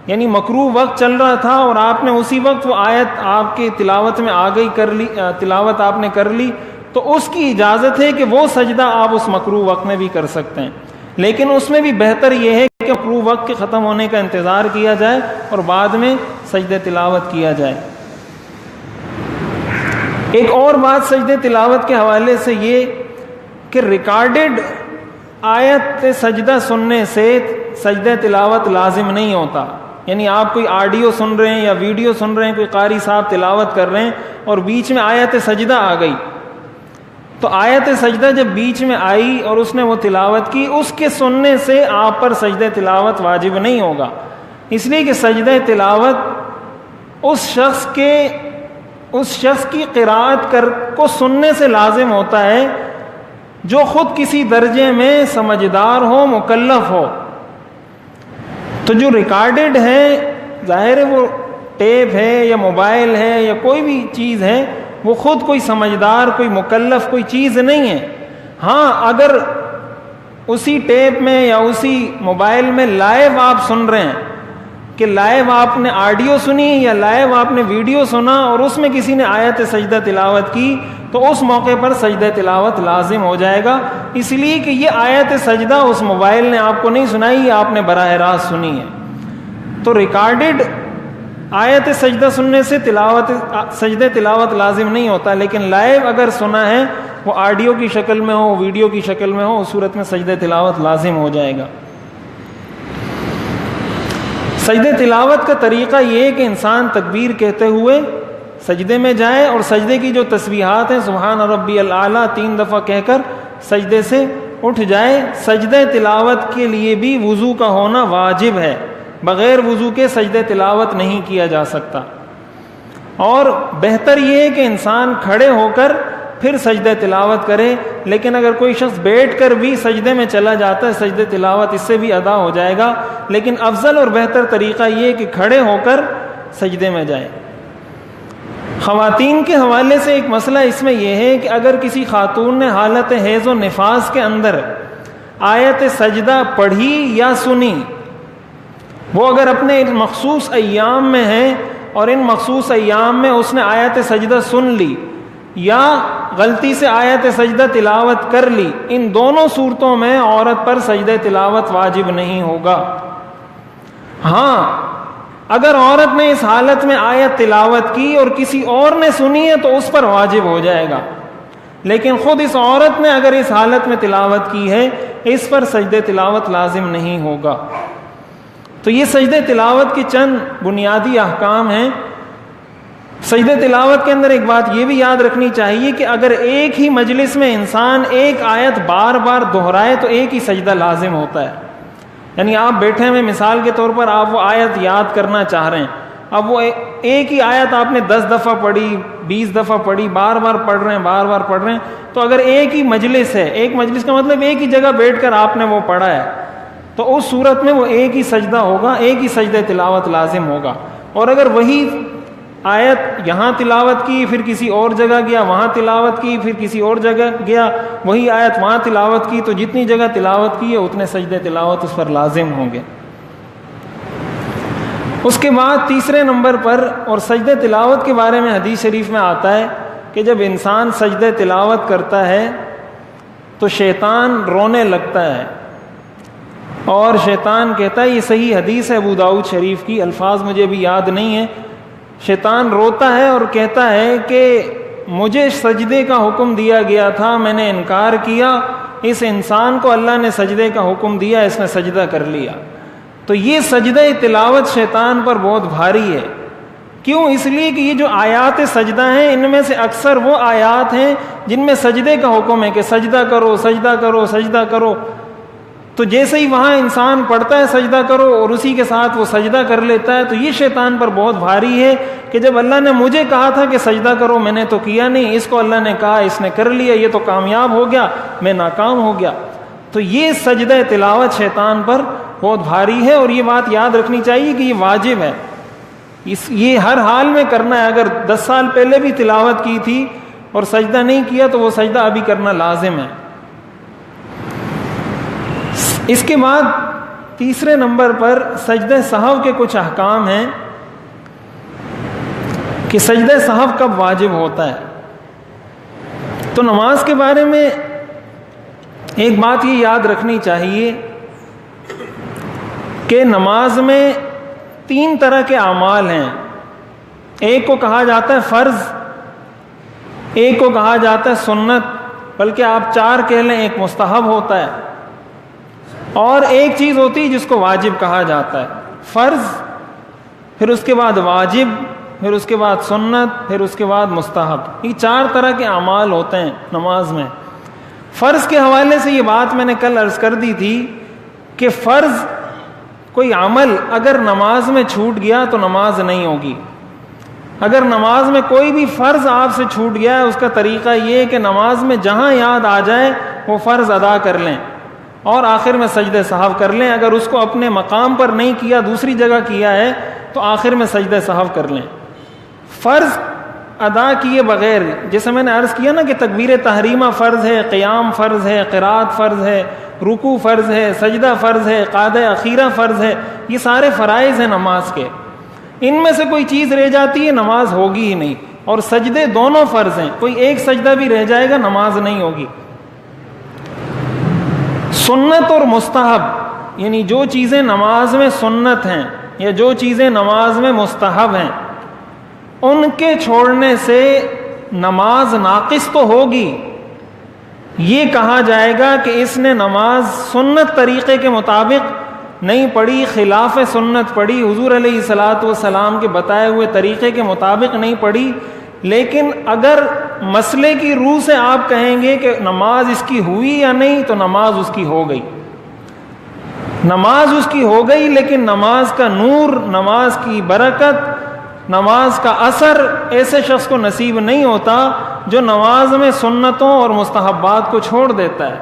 یعنی مکروہ وقت چل رہا تھا اور آپ نے اسی وقت وہ آیت آپ کی تلاوت میں آ گئی، کر لی، تلاوت آپ نے کر لی، تو اس کی اجازت ہے کہ وہ سجدہ آپ اس مکروہ وقت میں بھی کر سکتے ہیں. لیکن اس میں بھی بہتر یہ ہے کہ مکروہ وقت کے ختم ہونے کا انتظار کیا جائے اور بعد میں سجدہ تلاوت کیا جائے. ایک اور بات سجدہ تلاوت کے حوالے سے یہ کہ ریکارڈڈ آیت سجدہ سننے سے سجدہ تلاوت لازم نہیں ہوتا. یعنی آپ کوئی آڈیو سن رہے ہیں یا ویڈیو سن رہے ہیں, کوئی قاری صاحب تلاوت کر رہے ہیں اور بیچ میں آیت سجدہ آ گئی, تو آیت سجدہ جب بیچ میں آئی اور اس نے وہ تلاوت کی, اس کے سننے سے آپ پر سجدہ تلاوت واجب نہیں ہوگا. اس لیے کہ سجدہ تلاوت اس شخص کی قراءت کو سننے سے لازم ہوتا ہے جو خود کسی درجے میں سمجھدار ہو, مکلف ہو. تو جو ریکارڈڈ ہے, ظاہر ہے وہ ٹیپ ہے یا موبائل ہے یا کوئی بھی چیز ہے, وہ خود کوئی سمجھدار, کوئی مکلف کوئی چیز نہیں ہے. ہاں اگر اسی ٹیپ میں یا اسی موبائل میں لائیو آپ سن رہے ہیں کہ لائیو آپ نے آڈیو سنی یا لائیو آپ نے ویڈیو سنا اور اس میں کسی نے آیت سجدہ تلاوت کی, تو اس موقع پر سجدہ تلاوت لازم ہو جائے گا. اس لیے کہ یہ آیت سجدہ اس موبائل نے آپ کو نہیں سنائی, یہ آپ نے براہ راست سنی ہے. تو ریکارڈڈ آیت سجدہ سننے سے سجدہ تلاوت لازم نہیں ہوتا, لیکن لائیو اگر سنا ہے, وہ آڈیو کی شکل میں ہو, ویڈیو کی شکل میں ہو, اس صورت میں سجدہ تلاوت لازم ہو جائے گا. سجدہ تلاوت کا طریقہ یہ ہے کہ انسان تکبیر کہتے ہوئے سجدے میں جائے اور سجدے کی جو تسبیحات ہیں سبحان ربی الاعلیٰ 3 دفعہ کہہ کر سجدے سے اٹھ جائے. سجدہ تلاوت کے لیے بھی وضو کا ہونا واجب ہے, بغیر وضو کے سجدہ تلاوت نہیں کیا جا سکتا. اور بہتر یہ ہے کہ انسان کھڑے ہو کر پھر سجدہ تلاوت کرے, لیکن اگر کوئی شخص بیٹھ کر بھی سجدے میں چلا جاتا ہے سجدہ تلاوت اس سے بھی ادا ہو جائے گا, لیکن افضل اور بہتر طریقہ یہ ہے کہ کھڑے ہو کر سجدے میں جائے. خواتین کے حوالے سے ایک مسئلہ اس میں یہ ہے کہ اگر کسی خاتون نے حالت حیض و نفاس کے اندر آیت سجدہ پڑھی یا سنی, وہ اگر اپنے مخصوص ایام میں ہے اور ان مخصوص ایام میں اس نے آیت سجدہ سن لی یا غلطی سے آیت سجدہ تلاوت کر لی, ان دونوں صورتوں میں عورت پر سجدہ تلاوت واجب نہیں ہوگا. ہاں اگر عورت نے اس حالت میں آیت تلاوت کی اور کسی اور نے سنی ہے تو اس پر واجب ہو جائے گا, لیکن خود اس عورت نے اگر اس حالت میں تلاوت کی ہے اس پر سجدہ تلاوت لازم نہیں ہوگا. تو یہ سجدہ تلاوت کے چند بنیادی احکام ہیں. سجدہ تلاوت کے اندر ایک بات یہ بھی یاد رکھنی چاہیے کہ اگر ایک ہی مجلس میں انسان ایک آیت بار بار دہرائے تو ایک ہی سجدہ لازم ہوتا ہے. یعنی آپ بیٹھے ہوئے مثال کے طور پر آپ وہ آیت یاد کرنا چاہ رہے ہیں, اب وہ ایک ہی آیت آپ نے 10 دفعہ پڑھی, 20 دفعہ پڑھی, بار بار پڑھ رہے ہیں, تو اگر ایک ہی مجلس ہے, ایک مجلس کا مطلب ایک ہی جگہ بیٹھ کر آپ نے وہ پڑھا ہے, تو اس صورت میں وہ ایک ہی سجدہ ہوگا, ایک ہی سجدہ تلاوت لازم ہوگا. اور اگر وہی آیت یہاں تلاوت کی, پھر کسی اور جگہ گیا وہاں تلاوت کی, پھر کسی اور جگہ گیا وہی آیت وہاں تلاوت کی, تو جتنی جگہ تلاوت کی ہے اتنے سجدے تلاوت اس پر لازم ہوں گے. اس کے بعد تیسرے نمبر پر, اور سجدے تلاوت کے بارے میں حدیث شریف میں آتا ہے کہ جب انسان سجدے تلاوت کرتا ہے تو شیطان رونے لگتا ہے, اور شیطان کہتا ہے, یہ صحیح حدیث ہے ابو داؤد شریف کی, الفاظ مجھے بھی یاد نہیں ہیں, شیطان روتا ہے اور کہتا ہے کہ مجھے سجدے کا حکم دیا گیا تھا, میں نے انکار کیا, اس انسان کو اللہ نے سجدے کا حکم دیا, اس نے سجدہ کر لیا. تو یہ سجدہ تلاوت شیطان پر بہت بھاری ہے. کیوں؟ اس لیے کہ یہ جو آیات سجدہ ہیں ان میں سے اکثر وہ آیات ہیں جن میں سجدے کا حکم ہے کہ سجدہ کرو سجدہ کرو سجدہ کرو. تو جیسے ہی وہاں انسان پڑھتا ہے سجدہ کرو اور اسی کے ساتھ وہ سجدہ کر لیتا ہے, تو یہ شیطان پر بہت بھاری ہے کہ جب اللہ نے مجھے کہا تھا کہ سجدہ کرو میں نے تو کیا نہیں, اس کو اللہ نے کہا اس نے کر لیا, یہ تو کامیاب ہو گیا میں ناکام ہو گیا. تو یہ سجدہ تلاوت شیطان پر بہت بھاری ہے, اور یہ بات یاد رکھنی چاہیے کہ یہ واجب ہے, یہ ہر حال میں کرنا ہے. اگر 10 سال پہلے بھی تلاوت کی تھی اور سجدہ نہیں کیا تو وہ سجدہ ابھی کرنا لازم ہے. اس کے بعد تیسرے نمبر پر سجدہ سہو کے کچھ احکام ہیں کہ سجدہ سہو کب واجب ہوتا ہے. تو نماز کے بارے میں ایک بات یہ یاد رکھنی چاہیے کہ نماز میں 3 طرح کے اعمال ہیں. ایک کو کہا جاتا ہے فرض, ایک کو کہا جاتا ہے سنت, بلکہ آپ 4 کہہ لیں, ایک مستحب ہوتا ہے, اور ایک چیز ہوتی ہے جس کو واجب کہا جاتا ہے، فرض، پھر اس کے بعد واجب، پھر اس کے بعد سنت، پھر اس کے بعد مستحب۔ یہ 4 طرح کے اعمال ہوتے ہیں نماز میں۔ فرض کے حوالے سے یہ بات میں نے کل عرض کر دی تھی کہ فرض کوئی عمل اگر نماز میں چھوٹ گیا تو نماز نہیں ہوگی۔ اگر نماز میں کوئی بھی فرض آپ سے چھوٹ گیا ہے، اس کا طریقہ یہ ہے کہ نماز میں جہاں یاد آ جائے وہ فرض ادا کر لیں اور آخر میں سجدہ سہو کر لیں۔ اگر اس کو اپنے مقام پر نہیں کیا، دوسری جگہ کیا ہے، تو آخر میں سجدہ سہو کر لیں۔ فرض ادا کیے بغیر، جیسے میں نے عرض کیا نا کہ تکبیر تحریمہ فرض ہے، قیام فرض ہے، قرات فرض ہے، رکوع فرض ہے، سجدہ فرض ہے، قعدہ اخیرہ فرض ہے، یہ سارے فرائض ہیں نماز کے۔ ان میں سے کوئی چیز رہ جاتی ہے نماز ہوگی ہی نہیں، اور سجدے دونوں فرض ہیں، کوئی ایک سجدہ بھی رہ جائے گا نماز نہیں ہوگی۔ سنت اور مستحب، یعنی جو چیزیں نماز میں سنت ہیں یا جو چیزیں نماز میں مستحب ہیں، ان کے چھوڑنے سے نماز ناقص تو ہوگی۔ یہ کہا جائے گا کہ اس نے نماز سنت طریقے کے مطابق نہیں پڑھی، خلاف سنت پڑھی، حضور علیہ الصلاۃ والسلام کے بتائے ہوئے طریقے کے مطابق نہیں پڑھی۔ لیکن اگر مسئلے کی روح سے آپ کہیں گے کہ نماز اس کی ہوئی یا نہیں، تو نماز اس کی ہو گئی، نماز اس کی ہو گئی، لیکن نماز کا نور، نماز کی برکت، نماز کا اثر ایسے شخص کو نصیب نہیں ہوتا جو نماز میں سنتوں اور مستحبات کو چھوڑ دیتا ہے۔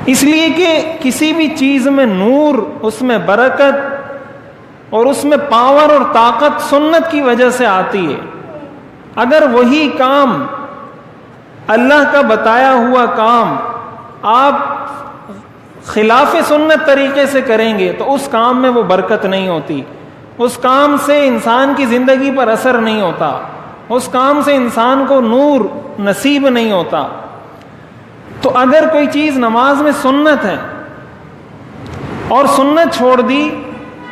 اس لیے کہ کسی بھی چیز میں نور، اس میں برکت اور اس میں پاور اور طاقت سنت کی وجہ سے آتی ہے۔ اگر وہی کام، اللہ کا بتایا ہوا کام، آپ خلاف سنت طریقے سے کریں گے تو اس کام میں وہ برکت نہیں ہوتی، اس کام سے انسان کی زندگی پر اثر نہیں ہوتا، اس کام سے انسان کو نور نصیب نہیں ہوتا۔ تو اگر کوئی چیز نماز میں سنت ہے اور سنت چھوڑ دی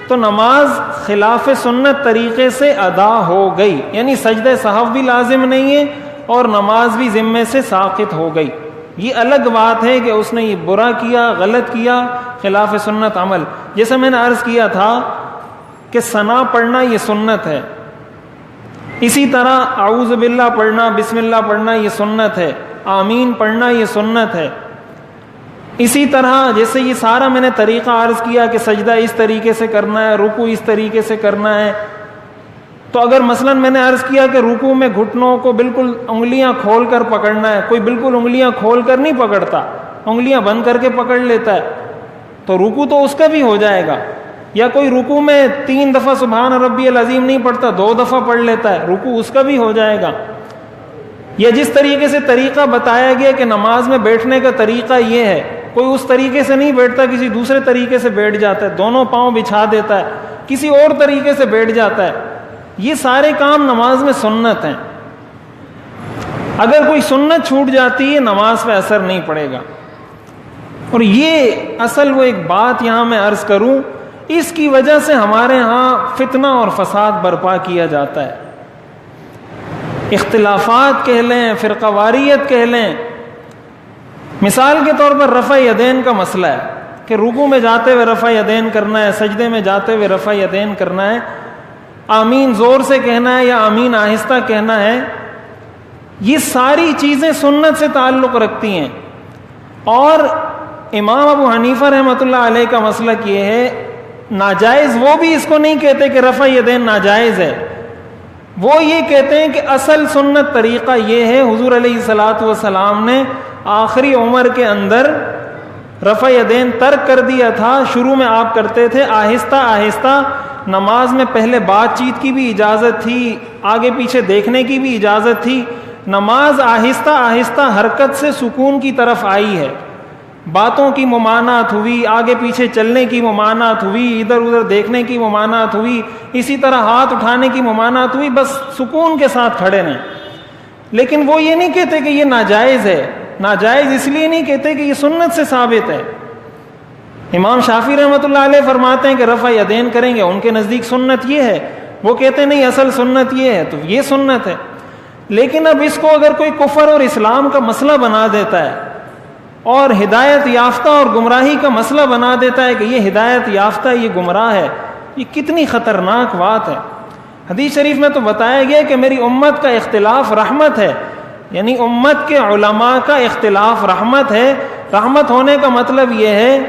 تو نماز خلاف سنت طریقے سے ادا ہو گئی، یعنی سجدہ سہو بھی لازم نہیں ہے اور نماز بھی ذمے سے ساقط ہو گئی۔ یہ الگ بات ہے کہ اس نے یہ برا کیا، غلط کیا، خلاف سنت عمل۔ جیسے میں نے عرض کیا تھا کہ ثنا پڑھنا یہ سنت ہے، اسی طرح اعوذ باللہ پڑھنا، بسم اللہ پڑھنا یہ سنت ہے، آمین پڑھنا یہ سنت ہے۔ اسی طرح جیسے یہ سارا میں نے طریقہ عرض کیا کہ سجدہ اس طریقے سے کرنا ہے، رکوع اس طریقے سے کرنا ہے، تو اگر مثلا میں نے عرض کیا کہ رکوع میں گھٹنوں کو بالکل انگلیاں کھول کر پکڑنا ہے، کوئی بالکل انگلیاں کھول کر نہیں پکڑتا، انگلیاں بند کر کے پکڑ لیتا ہے، تو رکوع تو اس کا بھی ہو جائے گا۔ یا کوئی رکوع میں 3 دفعہ سبحان ربی العظیم نہیں پڑھتا، 2 دفعہ پڑھ لیتا ہے، رکوع اس کا بھی ہو جائے گا۔ یا جس طریقے سے طریقہ بتایا گیا کہ نماز میں بیٹھنے کا طریقہ یہ ہے، کوئی اس طریقے سے نہیں بیٹھتا، کسی دوسرے طریقے سے بیٹھ جاتا ہے، دونوں پاؤں بچھا دیتا ہے، کسی اور طریقے سے بیٹھ جاتا ہے، یہ سارے کام نماز میں سنت ہیں۔ اگر کوئی سنت چھوٹ جاتی ہے نماز پہ اثر نہیں پڑے گا۔ اور یہ اصل وہ ایک بات یہاں میں عرض کروں، اس کی وجہ سے ہمارے ہاں فتنہ اور فساد برپا کیا جاتا ہے، اختلافات کہہ لیں، فرقہ واریت کہہ لیں۔ مثال کے طور پر رفع یدین کا مسئلہ ہے کہ رکوع میں جاتے ہوئے رفع یدین کرنا ہے، سجدے میں جاتے ہوئے رفع یدین کرنا ہے، آمین زور سے کہنا ہے یا آمین آہستہ کہنا ہے، یہ ساری چیزیں سنت سے تعلق رکھتی ہیں۔ اور امام ابو حنیفہ رحمۃ اللہ علیہ کا مسلک یہ ہے، ناجائز وہ بھی اس کو نہیں کہتے کہ رفع یدین ناجائز ہے، وہ یہ کہتے ہیں کہ اصل سنت طریقہ یہ ہے، حضور علیہ الصلاۃ والسلام نے آخری عمر کے اندر رفع یدین ترک کر دیا تھا، شروع میں آپ کرتے تھے آہستہ آہستہ، نماز میں پہلے بات چیت کی بھی اجازت تھی، آگے پیچھے دیکھنے کی بھی اجازت تھی، نماز آہستہ آہستہ حرکت سے سکون کی طرف آئی ہے، باتوں کی ممانعت ہوئی، آگے پیچھے چلنے کی ممانعت ہوئی، ادھر ادھر دیکھنے کی ممانعت ہوئی، اسی طرح ہاتھ اٹھانے کی ممانعت ہوئی، بس سکون کے ساتھ کھڑے رہیں۔ لیکن وہ یہ نہیں کہتے کہ یہ ناجائز ہے، ناجائز اس لیے نہیں کہتے کہ یہ سنت سے ثابت ہے۔ امام شافعی رحمۃ اللہ علیہ فرماتے ہیں کہ رفع یدین کریں گے، ان کے نزدیک سنت یہ ہے، وہ کہتے ہیں نہیں اصل سنت یہ ہے، تو یہ سنت ہے۔ لیکن اب اس کو اگر کوئی کفر اور اسلام کا مسئلہ بنا دیتا ہے اور ہدایت یافتہ اور گمراہی کا مسئلہ بنا دیتا ہے کہ یہ ہدایت یافتہ یہ گمراہ ہے. یہ کتنی خطرناک بات ہے. حدیث شریف میں تو بتایا گیا کہ میری امت کا اختلاف رحمت ہے، یعنی امت کے علماء کا اختلاف رحمت ہے. رحمت ہونے کا مطلب یہ ہے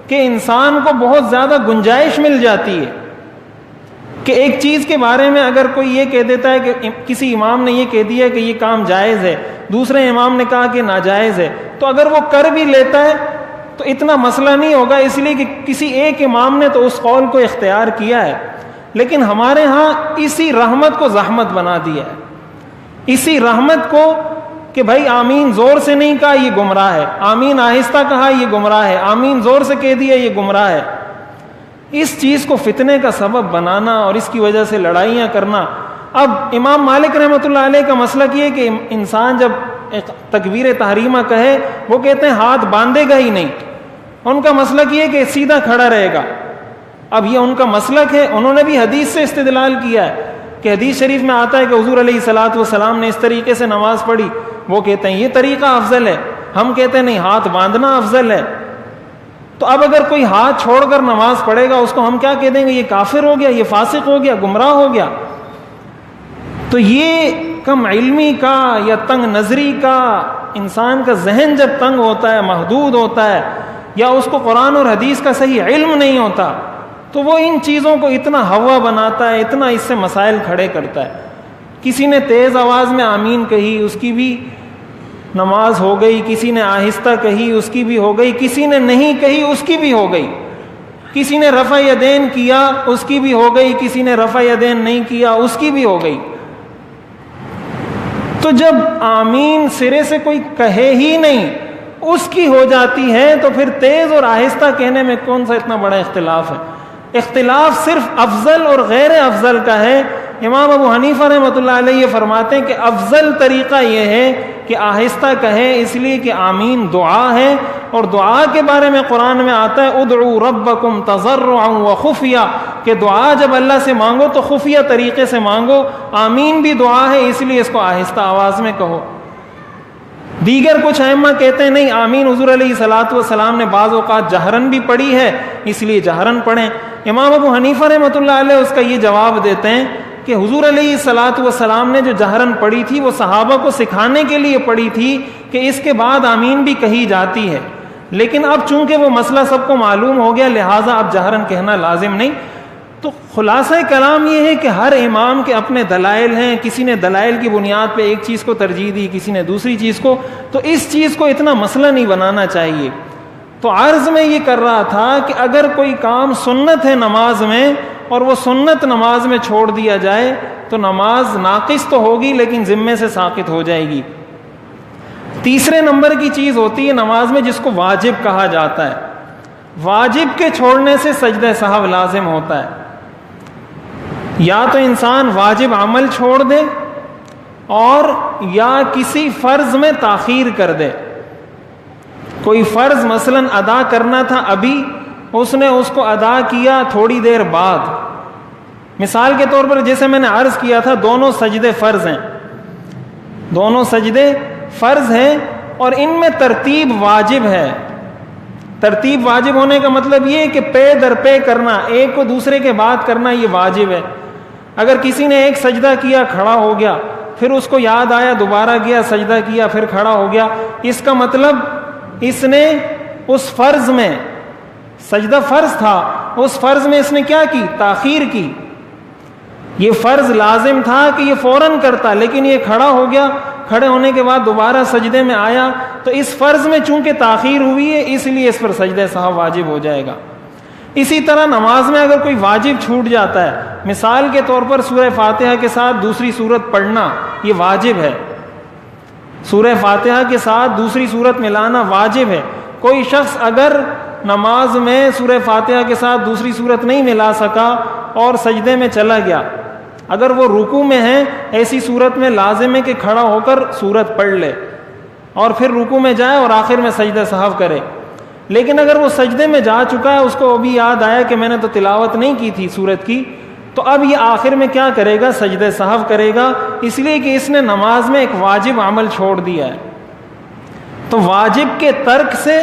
کہ انسان کو بہت زیادہ گنجائش مل جاتی ہے کہ ایک چیز کے بارے میں اگر کوئی یہ کہہ دیتا ہے کہ کسی امام نے یہ کہہ دیا کہ یہ کام جائز ہے، دوسرے امام نے کہا کہ ناجائز ہے، تو اگر وہ کر بھی لیتا ہے تو اتنا مسئلہ نہیں ہوگا، اس لیے کہ کسی ایک امام نے تو اس قول کو اختیار کیا ہے. لیکن ہمارے ہاں اسی رحمت کو زحمت بنا دیا ہے، اسی رحمت کو کہ بھائی آمین زور سے نہیں کہا یہ گمراہ ہے، آمین آہستہ کہا یہ گمراہ ہے، آمین زور سے کہہ دیا یہ گمراہ ہے. اس چیز کو فتنے کا سبب بنانا اور اس کی وجہ سے لڑائیاں کرنا. اب امام مالک رحمۃ اللہ علیہ کا مسلک یہ کہ انسان جب تکبیر تحریمہ کہے وہ کہتے ہیں ہاتھ باندھے گا ہی نہیں. ان کا مسلک یہ کہ سیدھا کھڑا رہے گا. اب یہ ان کا مسلک ہے، انہوں نے بھی حدیث سے استدلال کیا ہے کہ حدیث شریف میں آتا ہے کہ حضور علیہ الصلوۃ والسلام نے اس طریقے سے نماز پڑھی. وہ کہتے ہیں یہ طریقہ افضل ہے، ہم کہتے ہیں نہیں ہاتھ باندھنا افضل ہے. تو اب اگر کوئی ہاتھ چھوڑ کر نماز پڑھے گا اس کو ہم کیا کہہ دیں گے؟ یہ کافر ہو گیا، یہ فاسق ہو گیا، گمراہ ہو گیا. تو یہ کم علمی کا یا تنگ نظری کا، انسان کا ذہن جب تنگ ہوتا ہے، محدود ہوتا ہے، یا اس کو قرآن اور حدیث کا صحیح علم نہیں ہوتا، تو وہ ان چیزوں کو اتنا ہوا بناتا ہے، اتنا اس سے مسائل کھڑے کرتا ہے. کسی نے تیز آواز میں آمین کہی، اس کی بھی نماز ہو گئی. کسی نے آہستہ کہی، اس کی بھی ہو گئی. کسی نے نہیں کہی، اس کی بھی ہو گئی. کسی نے رفع یدین کیا، اس کی بھی ہو گئی. کسی نے رفع یدین نہیں کیا، اس کی بھی ہو گئی. تو جب آمین سرے سے کوئی کہے ہی نہیں، اس کی ہو جاتی ہے، تو پھر تیز اور آہستہ کہنے میں کون سا اتنا بڑا اختلاف ہے؟ اختلاف صرف افضل اور غیر افضل کا ہے. امام ابو حنیفہ رحمۃ اللہ علیہ یہ فرماتے ہیں کہ افضل طریقہ یہ ہے کہ آہستہ کہیں، اس لیے کہ آمین دعا ہے، اور دعا کے بارے میں قرآن میں آتا ہے ادعوا ربکم تضرعا وخفیہ، کہ دعا جب اللہ سے مانگو تو خفیہ طریقے سے مانگو. آمین بھی دعا ہے، اس لیے اس کو آہستہ آواز میں کہو. دیگر کچھ ائمہ کہتے ہیں نہیں، آمین حضور علیہ الصلوۃ والسلام نے بعض اوقات جہرن بھی پڑھی ہے، اس لیے جہرن پڑھیں. امام ابو حنیفہ رحمۃ اللہ علیہ اس کا یہ جواب دیتے ہیں کہ حضور علیہ الصلوۃ والسلام نے جو جہرن پڑھی تھی وہ صحابہ کو سکھانے کے لیے پڑھی تھی کہ اس کے بعد آمین بھی کہی جاتی ہے. لیکن اب چونکہ وہ مسئلہ سب کو معلوم ہو گیا، لہٰذا اب جہرن کہنا لازم نہیں. تو خلاصہ کلام یہ ہے کہ ہر امام کے اپنے دلائل ہیں. کسی نے دلائل کی بنیاد پہ ایک چیز کو ترجیح دی، کسی نے دوسری چیز کو. تو اس چیز کو اتنا مسئلہ نہیں بنانا چاہیے. تو عرض میں یہ کر رہا تھا کہ اگر کوئی کام سنت ہے نماز میں اور وہ سنت نماز میں چھوڑ دیا جائے تو نماز ناقص تو ہوگی لیکن ذمے سے ساقط ہو جائے گی. تیسرے نمبر کی چیز ہوتی ہے نماز میں جس کو واجب کہا جاتا ہے. واجب کے چھوڑنے سے سجدہ سہو لازم ہوتا ہے. یا تو انسان واجب عمل چھوڑ دے اور یا کسی فرض میں تاخیر کر دے. کوئی فرض مثلا ادا کرنا تھا ابھی، اس نے اس کو ادا کیا تھوڑی دیر بعد. مثال کے طور پر جیسے میں نے عرض کیا تھا دونوں سجدے فرض ہیں، دونوں سجدے فرض ہیں اور ان میں ترتیب واجب ہے. ترتیب واجب ہونے کا مطلب یہ کہ پے در پے کرنا، ایک کو دوسرے کے بعد کرنا، یہ واجب ہے. اگر کسی نے ایک سجدہ کیا کھڑا ہو گیا، پھر اس کو یاد آیا دوبارہ گیا سجدہ کیا پھر کھڑا ہو گیا، اس کا مطلب اس نے اس فرض میں، سجدہ فرض تھا، اس فرض میں اس نے کیا کی؟ تاخیر کی. یہ فرض لازم تھا کہ یہ فوراً کرتا، لیکن یہ کھڑا ہو گیا، کھڑے ہونے کے بعد دوبارہ سجدے میں آیا، تو اس فرض میں چونکہ تاخیر ہوئی ہے اس لیے اس پر سجدہ سہو واجب ہو جائے گا. اسی طرح نماز میں اگر کوئی واجب چھوٹ جاتا ہے، مثال کے طور پر سورہ فاتحہ کے ساتھ دوسری سورت پڑھنا، یہ واجب ہے. سورہ فاتحہ کے ساتھ دوسری سورت ملانا واجب ہے. کوئی شخص اگر نماز میں سورہ فاتحہ کے ساتھ دوسری سورت نہیں ملا سکا اور سجدے میں چلا گیا، اگر وہ رکوع میں ہے، ایسی صورت میں لازم ہے کہ کھڑا ہو کر سورت پڑھ لے اور پھر رکوع میں جائے اور آخر میں سجدہ سہو کرے. لیکن اگر وہ سجدے میں جا چکا ہے، اس کو ابھی یاد آیا کہ میں نے تو تلاوت نہیں کی تھی سورت کی، تو اب یہ آخر میں کیا کرے گا؟ سجدہ سہو کرے گا، اس لیے کہ اس نے نماز میں ایک واجب عمل چھوڑ دیا ہے. تو واجب کے ترک سے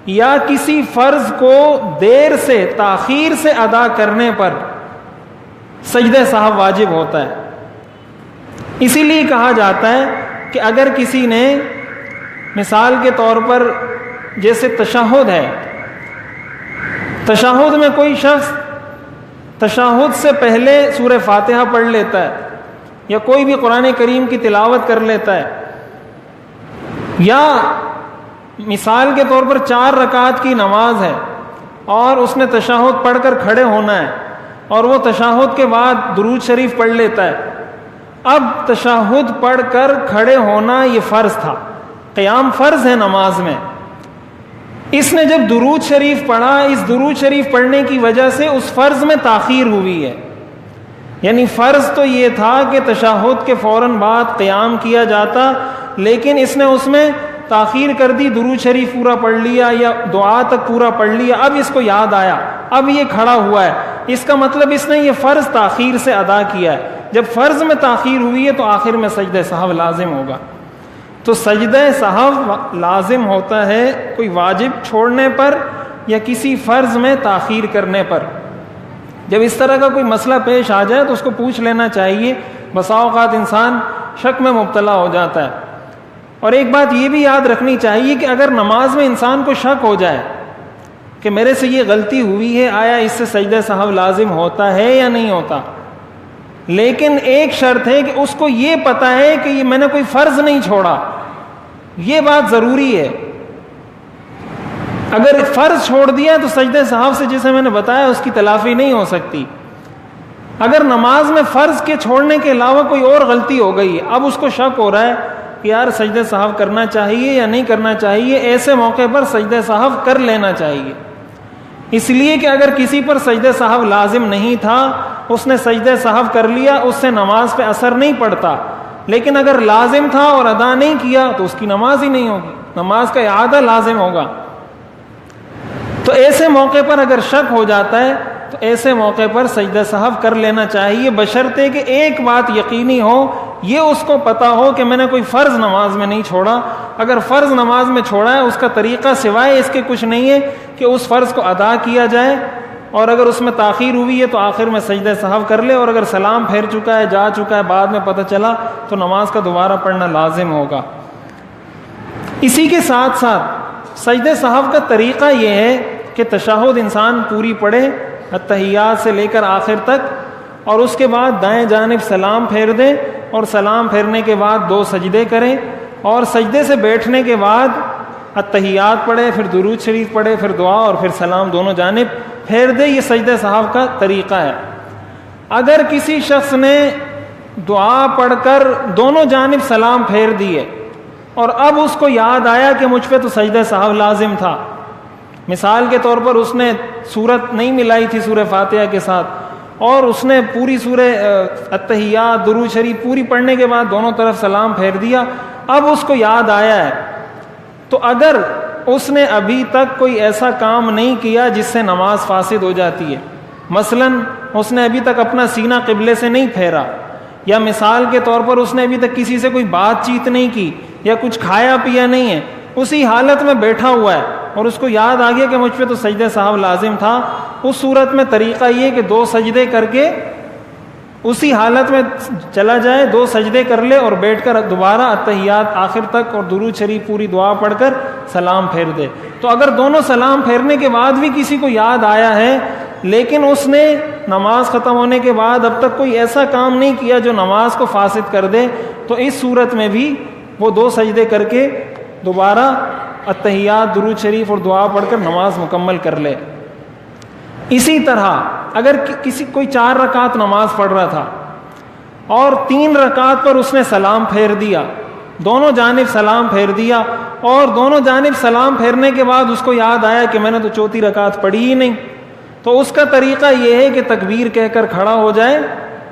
یا کسی فرض کو دیر سے تاخیر سے ادا کرنے پر سجدہ سہو واجب ہوتا ہے. اسی لیے کہا جاتا ہے کہ اگر کسی نے مثال کے طور پر جیسے تشہد ہے، تشہد میں کوئی شخص تشہد سے پہلے سورہ فاتحہ پڑھ لیتا ہے یا کوئی بھی قرآن کریم کی تلاوت کر لیتا ہے، یا مثال کے طور پر 4 رکعت کی نماز ہے اور اس نے تشہد پڑھ کر کھڑے ہونا ہے اور وہ تشہد کے بعد درود شریف پڑھ لیتا ہے. اب تشہد پڑھ کر کھڑے ہونا یہ فرض تھا، قیام فرض ہے نماز میں. اس نے جب درود شریف پڑھا، اس درود شریف پڑھنے کی وجہ سے اس فرض میں تاخیر ہوئی ہے. یعنی فرض تو یہ تھا کہ تشہد کے فوراً بعد قیام کیا جاتا، لیکن اس نے اس میں تاخیر کر دی، درود شریف پورا پڑھ لیا یا دعا تک پورا پڑھ لیا. اب اس کو یاد آیا، اب یہ کھڑا ہوا ہے، اس کا مطلب اس نے یہ فرض تاخیر سے ادا کیا ہے. جب فرض میں تاخیر ہوئی ہے تو آخر میں سجدہ سہو لازم ہوگا. تو سجدہ سہو لازم ہوتا ہے کوئی واجب چھوڑنے پر یا کسی فرض میں تاخیر کرنے پر. جب اس طرح کا کوئی مسئلہ پیش آ جائے تو اس کو پوچھ لینا چاہیے. بسا اوقات انسان شک میں مبتلا ہو جاتا ہے. اور ایک بات یہ بھی یاد رکھنی چاہیے کہ اگر نماز میں انسان کو شک ہو جائے کہ میرے سے یہ غلطی ہوئی ہے، آیا اس سے سجدہ سہو لازم ہوتا ہے یا نہیں ہوتا، لیکن ایک شرط ہے کہ اس کو یہ پتہ ہے کہ یہ میں نے کوئی فرض نہیں چھوڑا. یہ بات ضروری ہے. اگر فرض چھوڑ دیا تو سجدہ سہو سے جسے میں نے بتایا اس کی تلافی نہیں ہو سکتی. اگر نماز میں فرض کے چھوڑنے کے علاوہ کوئی اور غلطی ہو گئی، اب اس کو شک ہو رہا ہے کہ یار سجدہ سہو کرنا چاہیے یا نہیں کرنا چاہیے، ایسے موقع پر سجدہ سہو کر لینا چاہیے. اس لیے کہ اگر کسی پر سجدہ سہو لازم نہیں تھا، اس نے سجدہ سہو کر لیا، اس سے نماز پہ اثر نہیں پڑتا. لیکن اگر لازم تھا اور ادا نہیں کیا تو اس کی نماز ہی نہیں ہوگی، نماز کا اعادہ لازم ہوگا. تو ایسے موقع پر اگر شک ہو جاتا ہے تو ایسے موقع پر سجدہ سہو کر لینا چاہیے، بشرطے کہ ایک بات یقینی ہو، یہ اس کو پتا ہو کہ میں نے کوئی فرض نماز میں نہیں چھوڑا. اگر فرض نماز میں چھوڑا ہے، اس کا طریقہ سوائے اس کے کچھ نہیں ہے کہ اس فرض کو ادا کیا جائے، اور اگر اس میں تاخیر ہوئی ہے تو آخر میں سجدہ سہو کر لے، اور اگر سلام پھیر چکا ہے، جا چکا ہے، بعد میں پتہ چلا تو نماز کا دوبارہ پڑھنا لازم ہوگا. اسی کے ساتھ ساتھ سجدہ سہو کا طریقہ یہ ہے کہ تشہد انسان پوری پڑھے اتحیات سے لے کر آخر تک، اور اس کے بعد دائیں جانب سلام پھیر دے، اور سلام پھیرنے کے بعد 2 سجدے کرے، اور سجدے سے بیٹھنے کے بعد اتحیات پڑھے، پھر درود شریف پڑھے، پھر دعا، اور پھر سلام دونوں جانب پھیر دے. یہ سجدہ سہو کا طریقہ ہے. اگر کسی شخص نے دعا پڑھ کر دونوں جانب سلام پھیر دیے اور اب اس کو یاد آیا کہ مجھ پہ تو سجدہ سہو لازم تھا، مثال کے طور پر اس نے سورت نہیں ملائی تھی سورہ فاتحہ کے ساتھ، اور اس نے پوری سورہ اتحیات درود شریف پوری پڑھنے کے بعد دونوں طرف سلام پھیر دیا، اب اس کو یاد آیا ہے، تو اگر اس نے ابھی تک کوئی ایسا کام نہیں کیا جس سے نماز فاسد ہو جاتی ہے، مثلا اس نے ابھی تک اپنا سینہ قبلے سے نہیں پھیرا، یا مثال کے طور پر اس نے ابھی تک کسی سے کوئی بات چیت نہیں کی، یا کچھ کھایا پیا نہیں ہے، اسی حالت میں بیٹھا ہوا ہے اور اس کو یاد آ گیا کہ مجھ پہ تو سجدہ سہو لازم تھا، اس صورت میں طریقہ یہ کہ 2 سجدے کر کے اسی حالت میں چلا جائے، 2 سجدے کر لے اور بیٹھ کر دوبارہ اتحیات آخر تک اور درود شریف پوری دعا پڑھ کر سلام پھیر دے. تو اگر دونوں سلام پھیرنے کے بعد بھی کسی کو یاد آیا ہے لیکن اس نے نماز ختم ہونے کے بعد اب تک کوئی ایسا کام نہیں کیا جو نماز کو فاسد کر دے، تو اس صورت میں بھی وہ 2 سجدے کر کے دوبارہ اتحیات درود شریف اور دعا پڑھ کر نماز مکمل کر لے. اسی طرح اگر کوئی 4 رکعت نماز پڑھ رہا تھا اور 3 رکعت پر اس نے سلام پھیر دیا، دونوں جانب سلام پھیر دیا، اور دونوں جانب سلام پھیرنے کے بعد اس کو یاد آیا کہ میں نے تو 4تھی رکعت پڑھی ہی نہیں، تو اس کا طریقہ یہ ہے کہ تکبیر کہہ کر کھڑا ہو جائے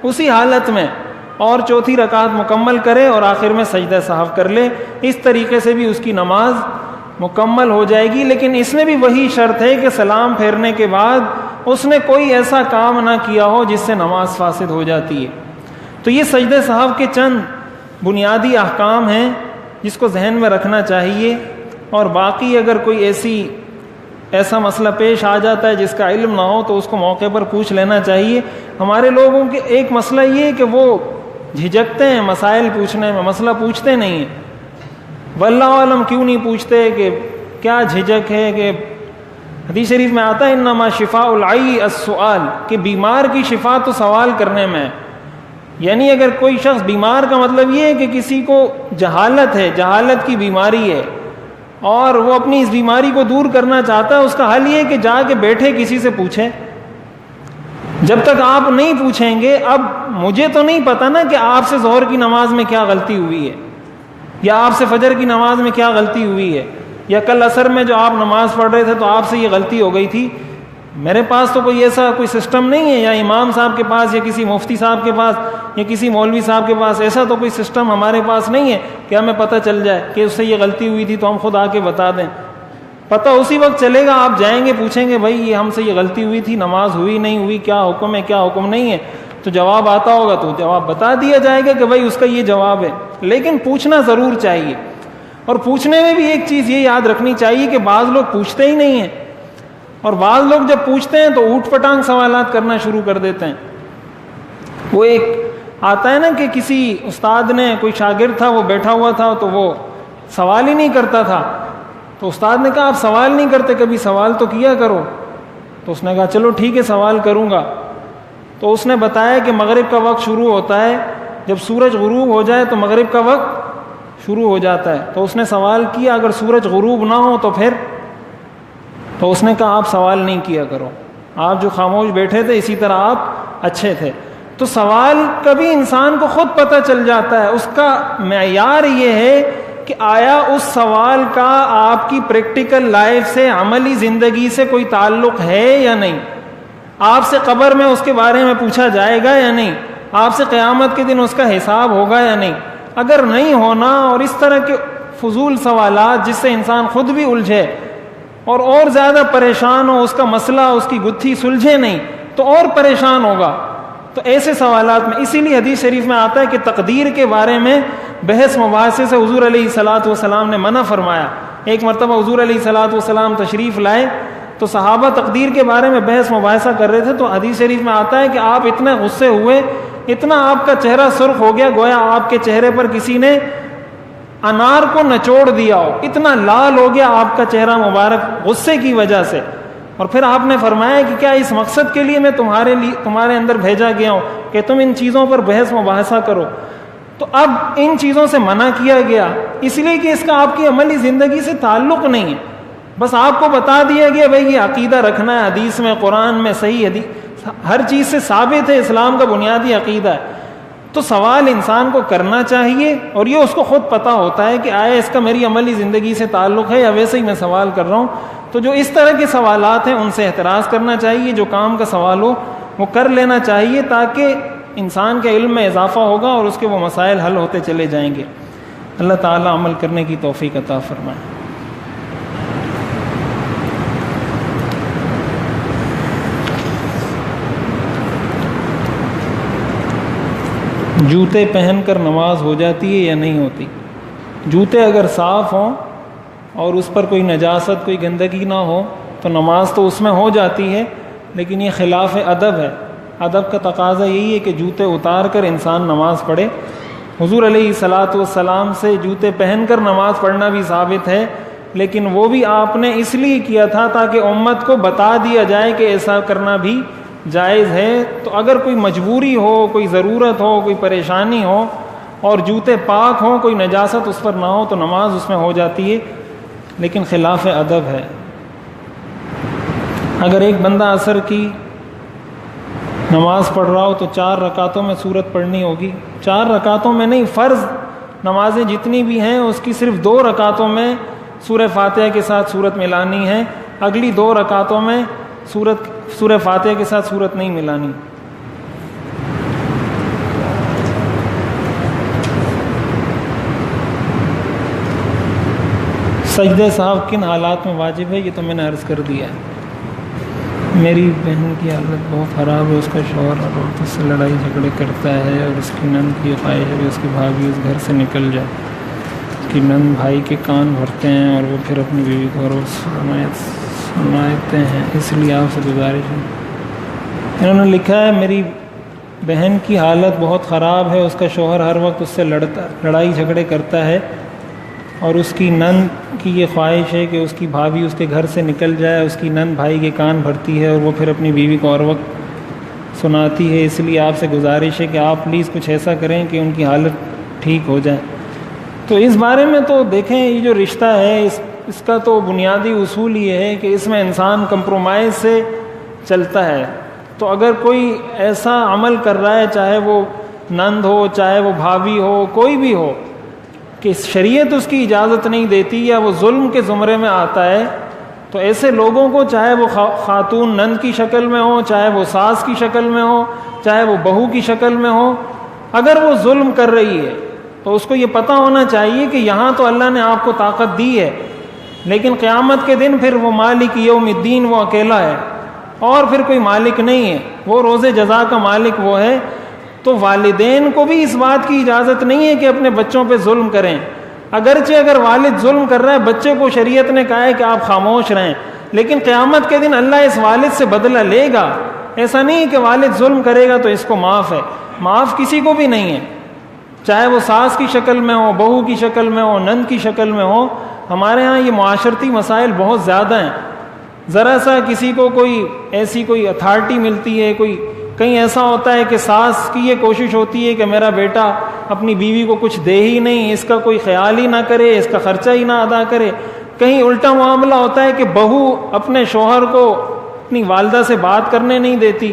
اسی حالت میں اور 4تھی رکعت مکمل کرے اور آخر میں سجدہ سہو کر لے. اس طریقے سے بھی اس کی نماز مکمل ہو جائے گی. لیکن اس میں بھی وہی شرط ہے کہ سلام پھیرنے کے بعد اس نے کوئی ایسا کام نہ کیا ہو جس سے نماز فاسد ہو جاتی ہے. تو یہ سجدہ سہو کے چند بنیادی احکام ہیں جس کو ذہن میں رکھنا چاہیے. اور باقی اگر کوئی ایسا مسئلہ پیش آ جاتا ہے جس کا علم نہ ہو تو اس کو موقع پر پوچھ لینا چاہیے. ہمارے لوگوں کے ایک مسئلہ یہ ہے کہ وہ جھجکتے ہیں مسائل پوچھنے میں, مسئلہ پوچھتے نہیں ہیں. واللہ عالم کیوں نہیں پوچھتے, کہ کیا جھجک ہے؟ کہ حدیث شریف میں آتا ہے انما شفاء العی السؤال, کہ بیمار کی شفا تو سوال کرنے میں ہے. یعنی اگر کوئی شخص بیمار کا مطلب یہ ہے کہ کسی کو جہالت ہے, جہالت کی بیماری ہے, اور وہ اپنی اس بیماری کو دور کرنا چاہتا ہے, اس کا حل یہ ہے کہ جا کے بیٹھے کسی سے پوچھے. جب تک آپ نہیں پوچھیں گے, اب مجھے تو نہیں پتا نا کہ آپ سے ظہر کی نماز میں کیا غلطی ہوئی ہے, یا آپ سے فجر کی نماز میں کیا غلطی ہوئی ہے, یا کل عصر میں جو آپ نماز پڑھ رہے تھے تو آپ سے یہ غلطی ہو گئی تھی. میرے پاس تو کوئی ایسا کوئی سسٹم نہیں ہے, یا امام صاحب کے پاس, یا کسی مفتی صاحب کے پاس, یا کسی مولوی صاحب کے پاس ایسا تو کوئی سسٹم ہمارے پاس نہیں ہے کہ ہمیں پتہ چل جائے کہ اس سے یہ غلطی ہوئی تھی تو ہم خود آ کے بتا دیں. پتہ اسی وقت چلے گا, آپ جائیں گے پوچھیں گے بھائی یہ ہم سے یہ غلطی ہوئی تھی, نماز ہوئی نہیں ہوئی, کیا حکم ہے کیا حکم نہیں ہے, تو جواب آتا ہوگا تو جواب بتا دیا جائے گا کہ بھائی اس کا یہ جواب ہے. لیکن پوچھنا ضرور چاہیے. اور پوچھنے میں بھی ایک چیز یہ یاد رکھنی چاہیے کہ بعض لوگ پوچھتے ہی نہیں ہیں, اور بعض لوگ جب پوچھتے ہیں تو اوٹ پٹانگ سوالات کرنا شروع کر دیتے ہیں. وہ ایک آتا ہے نا کہ کسی استاد نے, کوئی شاگرد تھا وہ بیٹھا ہوا تھا تو وہ سوال ہی نہیں کرتا تھا, تو استاد نے کہا آپ سوال نہیں کرتے, کبھی سوال تو کیا کرو. تو اس نے کہا چلو ٹھیک ہے سوال کروں گا. تو اس نے بتایا کہ مغرب کا وقت شروع ہوتا ہے جب سورج غروب ہو جائے تو مغرب کا وقت شروع ہو جاتا ہے. تو اس نے سوال کیا اگر سورج غروب نہ ہو تو پھر؟ تو اس نے کہا آپ سوال نہیں کیا کرو, آپ جو خاموش بیٹھے تھے اسی طرح آپ اچھے تھے. تو سوال کبھی انسان کو خود پتہ چل جاتا ہے. اس کا معیار یہ ہے کہ آیا اس سوال کا آپ کی پریکٹیکل لائف سے, عملی زندگی سے کوئی تعلق ہے یا نہیں. آپ سے قبر میں اس کے بارے میں پوچھا جائے گا یا نہیں, آپ سے قیامت کے دن اس کا حساب ہوگا یا نہیں. اگر نہیں ہونا, اور اس طرح کے فضول سوالات جس سے انسان خود بھی الجھے اور زیادہ پریشان ہو, اس کا مسئلہ, اس کی گتھی سلجھے نہیں تو اور پریشان ہوگا. تو ایسے سوالات میں, اسی لیے حدیث شریف میں آتا ہے کہ تقدیر کے بارے میں بحث مباحثے سے حضور علیہ الصلاۃ والسلام نے منع فرمایا. ایک مرتبہ حضور علیہ الصلاۃ والسلام تشریف لائے تو صحابہ تقدیر کے بارے میں بحث مباحثہ کر رہے تھے. تو حدیث شریف میں آتا ہے کہ آپ اتنے غصے ہوئے, اتنا آپ کا چہرہ سرخ ہو گیا گویا آپ کے چہرے پر کسی نے انار کو نچوڑ دیا ہو, اتنا لال ہو گیا آپ کا چہرہ مبارک غصے کی وجہ سے. اور پھر آپ نے فرمایا کہ کیا اس مقصد کے لیے میں تمہارے اندر بھیجا گیا ہوں کہ تم ان چیزوں پر بحث مباحثہ کرو. تو اب ان چیزوں سے منع کیا گیا اس لیے کہ اس کا آپ کی عملی زندگی سے تعلق نہیں ہے. بس آپ کو بتا دیا گیا بھائی یہ عقیدہ رکھنا ہے, حدیث میں, قرآن میں صحیح حدیث ہر چیز سے ثابت ہے, اسلام کا بنیادی عقیدہ ہے. تو سوال انسان کو کرنا چاہیے, اور یہ اس کو خود پتہ ہوتا ہے کہ آیا اس کا میری عملی زندگی سے تعلق ہے یا ویسے ہی میں سوال کر رہا ہوں. تو جو اس طرح کے سوالات ہیں ان سے احتراز کرنا چاہیے, جو کام کا سوال ہو وہ کر لینا چاہیے, تاکہ انسان کے علم میں اضافہ ہوگا اور اس کے وہ مسائل حل ہوتے چلے جائیں گے. اللہ تعالیٰ عمل کرنے کی توفیق عطا فرمائے. جوتے پہن کر نماز ہو جاتی ہے یا نہیں ہوتی؟ جوتے اگر صاف ہوں اور اس پر کوئی نجاست, کوئی گندگی نہ ہو تو نماز تو اس میں ہو جاتی ہے, لیکن یہ خلاف ادب ہے. ادب کا تقاضا یہی ہے کہ جوتے اتار کر انسان نماز پڑھے. حضور علیہ الصلاۃ والسلام سے جوتے پہن کر نماز پڑھنا بھی ثابت ہے, لیکن وہ بھی آپ نے اس لیے کیا تھا تاکہ امت کو بتا دیا جائے کہ ایسا کرنا بھی جائز ہے. تو اگر کوئی مجبوری ہو, کوئی ضرورت ہو, کوئی پریشانی ہو اور جوتے پاک ہوں, کوئی نجاست اس پر نہ ہو تو نماز اس میں ہو جاتی ہے, لیکن خلاف ادب ہے. اگر ایک بندہ عصر کی نماز پڑھ رہا ہو تو 4 رکعتوں میں سورت پڑھنی ہوگی. 4 رکعتوں میں نہیں, فرض نمازیں جتنی بھی ہیں اس کی صرف 2 رکعتوں میں سورہ فاتحہ کے ساتھ سورت ملانی ہے, اگلی 2 رکعتوں میں سورہ فاتحہ کے ساتھ سورت نہیں ملانی. سجدہ صاحب کن حالات میں واجب ہے؟ یہ تو میں نے عرض کر دیا ہے. میری بہن کی حالت بہت خراب ہے, اس کا شوہر عورتوں سے لڑائی جھگڑے کرتا ہے اور اس کی نند کی خواہش ہے کہ اس کی بھابھی اس گھر سے نکل جائے. کہ نند بھائی کے کان بھرتے ہیں اور وہ پھر اپنی بیوی کو اور سناتے ہیں، اس لیے آپ سے گزارش ہے۔ انہوں نے لکھا ہے میری بہن کی حالت بہت خراب ہے، اس کا شوہر ہر وقت اس سے لڑائی جھگڑے کرتا ہے، اور اس کی نند کی یہ خواہش ہے کہ اس کی بھابھی اس کے گھر سے نکل جائے۔ اس کی نند بھائی کے کان بھرتی ہے اور وہ پھر اپنی بیوی کو ہر وقت سناتی ہے، اس لیے آپ سے گزارش ہے کہ آپ پلیز کچھ ایسا کریں کہ ان کی حالت ٹھیک ہو جائے۔ تو اس بارے میں تو دیکھیں، یہ جو رشتہ ہے اس کا تو بنیادی اصول یہ ہے کہ اس میں انسان کمپرومائز سے چلتا ہے۔ تو اگر کوئی ایسا عمل کر رہا ہے، چاہے وہ نند ہو، چاہے وہ بھابھی ہو، کوئی بھی ہو، کہ شریعت اس کی اجازت نہیں دیتی یا وہ ظلم کے زمرے میں آتا ہے، تو ایسے لوگوں کو، چاہے وہ خاتون نند کی شکل میں ہو، چاہے وہ ساس کی شکل میں ہو، چاہے وہ بہو کی شکل میں ہو، اگر وہ ظلم کر رہی ہے تو اس کو یہ پتہ ہونا چاہیے کہ یہاں تو اللہ نے آپ کو طاقت دی ہے، لیکن قیامت کے دن پھر وہ مالک یوم الدین وہ اکیلا ہے اور پھر کوئی مالک نہیں ہے، وہ روز جزا کا مالک وہ ہے۔ تو والدین کو بھی اس بات کی اجازت نہیں ہے کہ اپنے بچوں پہ ظلم کریں، اگرچہ اگر والد ظلم کر رہا ہے، بچے کو شریعت نے کہا ہے کہ آپ خاموش رہیں، لیکن قیامت کے دن اللہ اس والد سے بدلہ لے گا۔ ایسا نہیں کہ والد ظلم کرے گا تو اس کو معاف ہے، معاف کسی کو بھی نہیں ہے، چاہے وہ ساس کی شکل میں ہو، بہو کی شکل میں ہو، نند کی شکل میں ہو۔ ہمارے ہاں یہ معاشرتی مسائل بہت زیادہ ہیں، ذرا سا کسی کو کوئی ایسی کوئی اتھارٹی ملتی ہے، کوئی کہیں ایسا ہوتا ہے کہ ساس کی یہ کوشش ہوتی ہے کہ میرا بیٹا اپنی بیوی کو کچھ دے ہی نہیں، اس کا کوئی خیال ہی نہ کرے، اس کا خرچہ ہی نہ ادا کرے۔ کہیں الٹا معاملہ ہوتا ہے کہ بہو اپنے شوہر کو اپنی والدہ سے بات کرنے نہیں دیتی۔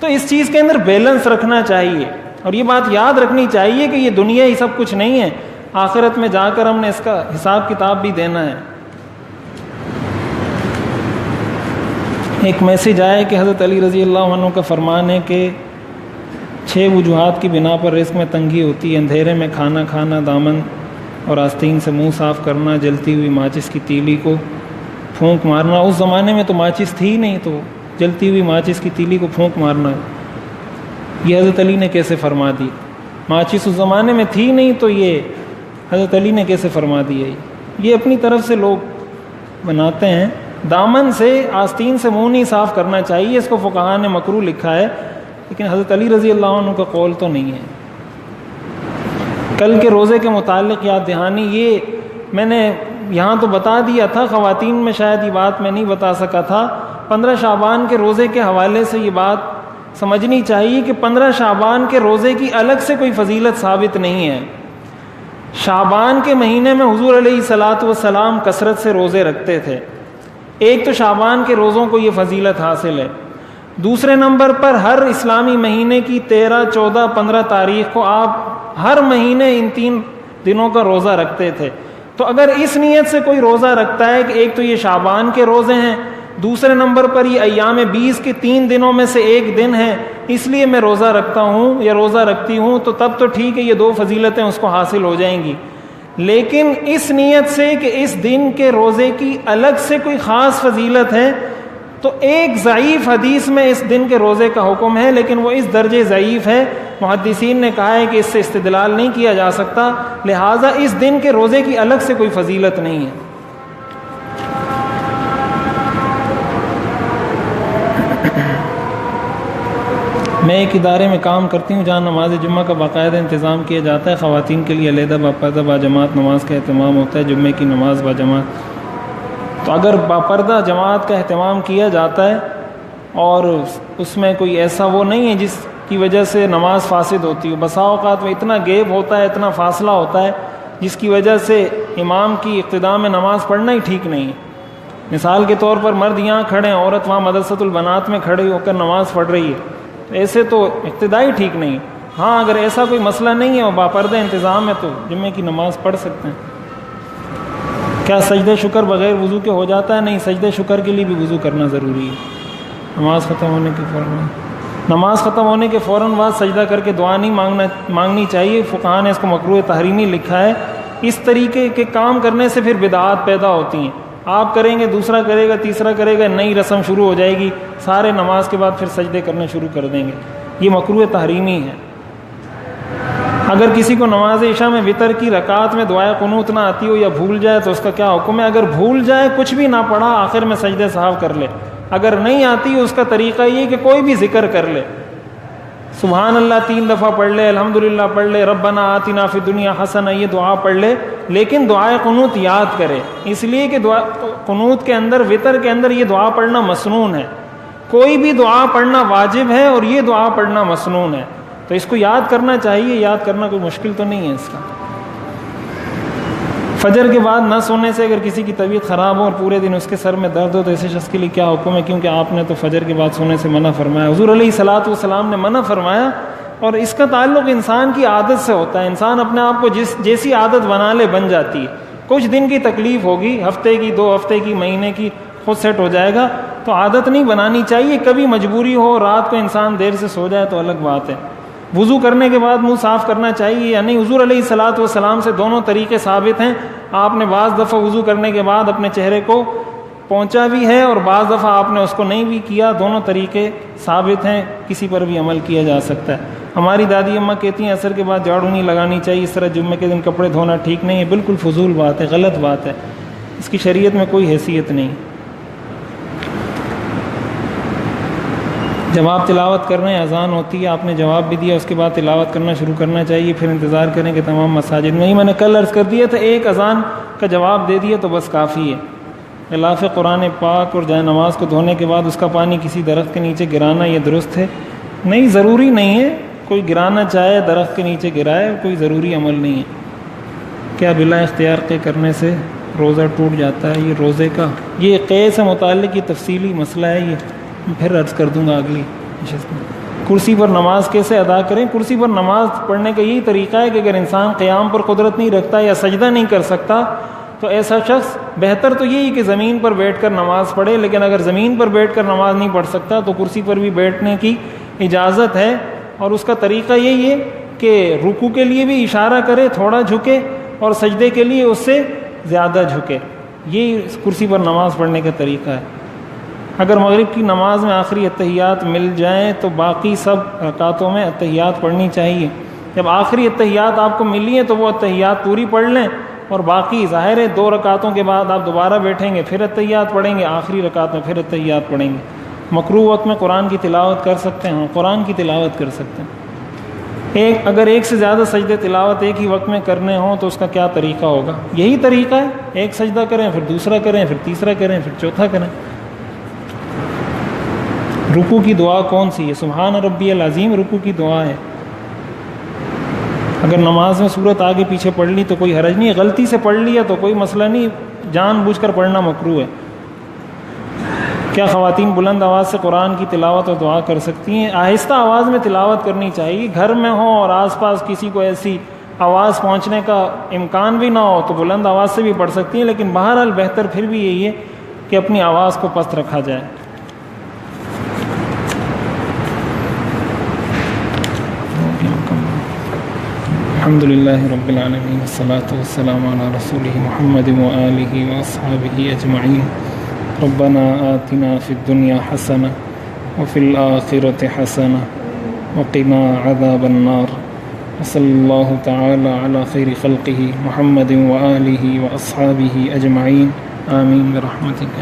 تو اس چیز کے اندر بیلنس رکھنا چاہیے، اور یہ بات یاد رکھنی چاہیے کہ یہ دنیا ہی سب کچھ نہیں ہے، آخرت میں جا کر ہم نے اس کا حساب کتاب بھی دینا ہے۔ ایک میسیج آیا کہ حضرت علی رضی اللہ عنہ کا فرمان ہے کہ 6 وجوہات کی بنا پر رزق میں تنگی ہوتی ہے: اندھیرے میں کھانا کھانا، دامن اور آستین سے منہ صاف کرنا، جلتی ہوئی ماچس کی تیلی کو پھونک مارنا۔ اس زمانے میں تو ماچس تھی نہیں، تو جلتی ہوئی ماچس کی تیلی کو پھونک مارنا یہ حضرت علی نے کیسے فرما دی؟ ماچس اس زمانے میں تھی نہیں تو یہ حضرت علی نے کیسے فرما دی ہے؟ یہ اپنی طرف سے لوگ بناتے ہیں۔ دامن سے، آستین سے منہ نہیں صاف کرنا چاہیے، اس کو فقہاء نے مکروہ لکھا ہے، لیکن حضرت علی رضی اللہ عنہ کا قول تو نہیں ہے۔ کل کے روزے کے متعلق یاد دہانی، یہ میں نے یہاں تو بتا دیا تھا، خواتین میں شاید یہ بات میں نہیں بتا سکا تھا۔ 15 شعبان کے روزے کے حوالے سے یہ بات سمجھنی چاہیے کہ 15 شعبان کے روزے کی الگ سے کوئی فضیلت ثابت نہیں ہے۔ شعبان کے مہینے میں حضور علیہ الصلاۃ والسلام کثرت سے روزے رکھتے تھے۔ ایک تو شعبان کے روزوں کو یہ فضیلت حاصل ہے، دوسرے نمبر پر ہر اسلامی مہینے کی 13، 14، 15 تاریخ کو آپ ہر مہینے ان 3 دنوں کا روزہ رکھتے تھے۔ تو اگر اس نیت سے کوئی روزہ رکھتا ہے کہ ایک تو یہ شعبان کے روزے ہیں، دوسرے نمبر پر یہ ایام 20 کے 3 دنوں میں سے ایک دن ہے، اس لیے میں روزہ رکھتا ہوں یا روزہ رکھتی ہوں، تو تب تو ٹھیک ہے، یہ 2 فضیلتیں اس کو حاصل ہو جائیں گی۔ لیکن اس نیت سے کہ اس دن کے روزے کی الگ سے کوئی خاص فضیلت ہے، تو ایک ضعیف حدیث میں اس دن کے روزے کا حکم ہے، لیکن وہ اس درجے ضعیف ہے، محدثین نے کہا ہے کہ اس سے استدلال نہیں کیا جا سکتا، لہٰذا اس دن کے روزے کی الگ سے کوئی فضیلت نہیں ہے۔ میں ایک ادارے میں کام کرتی ہوں جہاں نماز جمعہ کا باقاعدہ انتظام کیا جاتا ہے، خواتین کے لیے علیحدہ باپردہ باجماعت نماز کا اہتمام ہوتا ہے، جمعے کی نماز باجماعت۔ تو اگر باپردہ جماعت کا اہتمام کیا جاتا ہے اور اس میں کوئی ایسا وہ نہیں ہے جس کی وجہ سے نماز فاسد ہوتی ہے، بسا اوقات میں اتنا گیپ ہوتا ہے، اتنا فاصلہ ہوتا ہے جس کی وجہ سے امام کی اقتداء میں نماز پڑھنا ہی ٹھیک نہیں ہے۔ مثال کے طور پر مرد یہاں کھڑے ہیں، عورت وہاں مدرسۃ البنات میں کھڑی ہو کر نماز پڑھ رہی ہے، ایسے تو اقتدائی ٹھیک نہیں۔ ہاں اگر ایسا کوئی مسئلہ نہیں ہے اور باپردہ انتظام ہے تو جمعے کی نماز پڑھ سکتے ہیں۔ کیا سجدہ شکر بغیر وضو کے ہو جاتا ہے؟ نہیں، سجدہ شکر کے لیے بھی وضو کرنا ضروری ہے۔ نماز ختم ہونے کے فوراً بعد سجدہ کر کے دعا نہیں مانگنی چاہیے، فقہاء نے اس کو مکروہ تحریمی لکھا ہے۔ اس طریقے کے کام کرنے سے پھر بدعات پیدا ہوتی ہیں، آپ کریں گے، دوسرا کرے گا، تیسرا کرے گا، نئی رسم شروع ہو جائے گی، سارے نماز کے بعد پھر سجدے کرنے شروع کر دیں گے، یہ مکروہ تحریمی ہے۔ اگر کسی کو نماز عشاء میں وطر کی رکعت میں دعائے قنوت نہ آتی ہو یا بھول جائے تو اس کا کیا حکم ہے؟ اگر بھول جائے، کچھ بھی نہ پڑھا، آخر میں سجدے سہو کر لے۔ اگر نہیں آتی اس کا طریقہ یہ کہ کوئی بھی ذکر کر لے، سبحان اللہ 3 دفعہ پڑھ لے، الحمدللہ پڑھ لے، ربنا آتنا فی الدنیا حسنہ، یہ دعا پڑھ لے، لیکن دعائے قنوت یاد کرے، اس لیے کہ دعا قنوت کے اندر، وطر کے اندر یہ دعا پڑھنا مسنون ہے۔ کوئی بھی دعا پڑھنا واجب ہے اور یہ دعا پڑھنا مسنون ہے، تو اس کو یاد کرنا چاہیے۔ یاد کرنا کوئی مشکل تو نہیں ہے اس کا۔ فجر کے بعد نہ سونے سے اگر کسی کی طبیعت خراب ہو اور پورے دن اس کے سر میں درد ہو تو ایسے شخص کے لیے کیا حکم ہے؟ کیونکہ آپ نے تو فجر کے بعد سونے سے منع فرمایا، حضور علیہ الصلوۃ والسلام نے منع فرمایا، اور اس کا تعلق انسان کی عادت سے ہوتا ہے۔ انسان اپنے آپ کو جیسی عادت بنا لے بن جاتی ہے۔ کچھ دن کی تکلیف ہوگی، ہفتے کی، 2 ہفتے کی، مہینے کی، خود سیٹ ہو جائے گا، تو عادت نہیں بنانی چاہیے۔ کبھی مجبوری ہو، رات کو انسان دیر سے سو جائے تو الگ بات ہے۔ وضو کرنے کے بعد منہ صاف کرنا چاہیے یا نہیں؟ حضور علیہ الصلوۃ والسلام سے دونوں طریقے ثابت ہیں۔ آپ نے بعض دفعہ وضو کرنے کے بعد اپنے چہرے کو پہنچا بھی ہے اور بعض دفعہ آپ نے اس کو نہیں بھی کیا، دونوں طریقے ثابت ہیں، کسی پر بھی عمل کیا جا سکتا ہے۔ ہماری دادی اماں کہتی ہیں عصر کے بعد جھاڑو نہیں لگانی چاہیے، اس طرح جمعے کے دن کپڑے دھونا ٹھیک نہیں ہے۔ بالکل فضول بات ہے، غلط بات ہے، اس کی شریعت میں کوئی حیثیت نہیں۔ جب آپ تلاوت کر رہے ہیں، اذان ہوتی ہے، آپ نے جواب بھی دیا، اس کے بعد تلاوت کرنا شروع کرنا چاہیے، پھر انتظار کریں کہ تمام مساجد میں ہی، میں نے کل عرض کر دیا تھا، ایک اذان کا جواب دے دیا تو بس کافی ہے۔ غلاف قرآن پاک اور جائے نماز کو دھونے کے بعد اس کا پانی کسی درخت کے نیچے گرانا یہ درست ہے؟ نہیں، ضروری نہیں ہے، کوئی گرانا چاہے درخت کے نیچے گرائے، کوئی ضروری عمل نہیں ہے۔ کیا بلا اختیار قے کرنے سے روزہ ٹوٹ جاتا ہے؟ یہ روزے کا، یہ قے سے متعلق یہ تفصیلی مسئلہ ہے، یہ پھر عرض کر دوں گا اگلی نشست میں۔ کرسی پر نماز کیسے ادا کریں؟ کرسی پر نماز پڑھنے کا یہی طریقہ ہے کہ اگر انسان قیام پر قدرت نہیں رکھتا یا سجدہ نہیں کر سکتا تو ایسا شخص، بہتر تو یہی کہ زمین پر بیٹھ کر نماز پڑھے، لیکن اگر زمین پر بیٹھ کر نماز نہیں پڑھ سکتا تو کرسی پر بھی بیٹھنے کی اجازت ہے، اور اس کا طریقہ یہی ہے کہ رکوع کے لیے بھی اشارہ کرے، تھوڑا جھکے، اور سجدے کے لیے اس سے زیادہ جھکے۔ یہ کرسی پر نماز پڑھنے کا طریقہ ہے۔ اگر مغرب کی نماز میں آخری اتحیات مل جائیں تو باقی سب رکعتوں میں اتحیات پڑھنی چاہیے۔ جب آخری اتحیات آپ کو ملی ہیں تو وہ اتحیات پوری پڑھ لیں، اور باقی ظاہر ہے 2 رکعتوں کے بعد آپ دوبارہ بیٹھیں گے، پھر اتحیات پڑھیں گے، آخری رکعت میں پھر اتحیات پڑھیں گے۔ مکروہ وقت میں قرآن کی تلاوت کر سکتے ہیں، قرآن کی تلاوت کر سکتے ہیں۔ اگر ایک سے زیادہ سجدے تلاوت ایک ہی وقت میں کرنے ہوں تو اس کا کیا طریقہ ہوگا؟ یہی طریقہ ہے، ایک سجدہ کریں، پھر دوسرا کریں، پھر تیسرا کریں، پھر چوتھا کریں۔ رکوع کی دعا کون سی ہے؟ سبحان ربی العظیم رکوع کی دعا ہے۔ اگر نماز میں سورت آگے پیچھے پڑھ لی تو کوئی حرج نہیں، غلطی سے پڑھ لیا تو کوئی مسئلہ نہیں، جان بوجھ کر پڑھنا مکروہ ہے۔ کیا خواتین بلند آواز سے قرآن کی تلاوت اور دعا کر سکتی ہیں؟ آہستہ آواز میں تلاوت کرنی چاہیے، گھر میں ہو اور آس پاس کسی کو ایسی آواز پہنچنے کا امکان بھی نہ ہو تو بلند آواز سے بھی پڑھ سکتی ہیں، لیکن بہرحال بہتر پھر بھی یہی ہے کہ اپنی آواز کو پست رکھا جائے۔ الحمد للہ رب العالمین، والصلاة والسلام علی رسولہ محمد وآلہ واصحابہ اجمعین۔ ربنا آتنا فی الدنیا حسنہ وفی الآخرۃ حسنہ وقنا عذاب النار، وصلی اللہ تعالی علی خیر خلقہ محمد وآلہ واصحابہ اجمعین، آمین برحمتک۔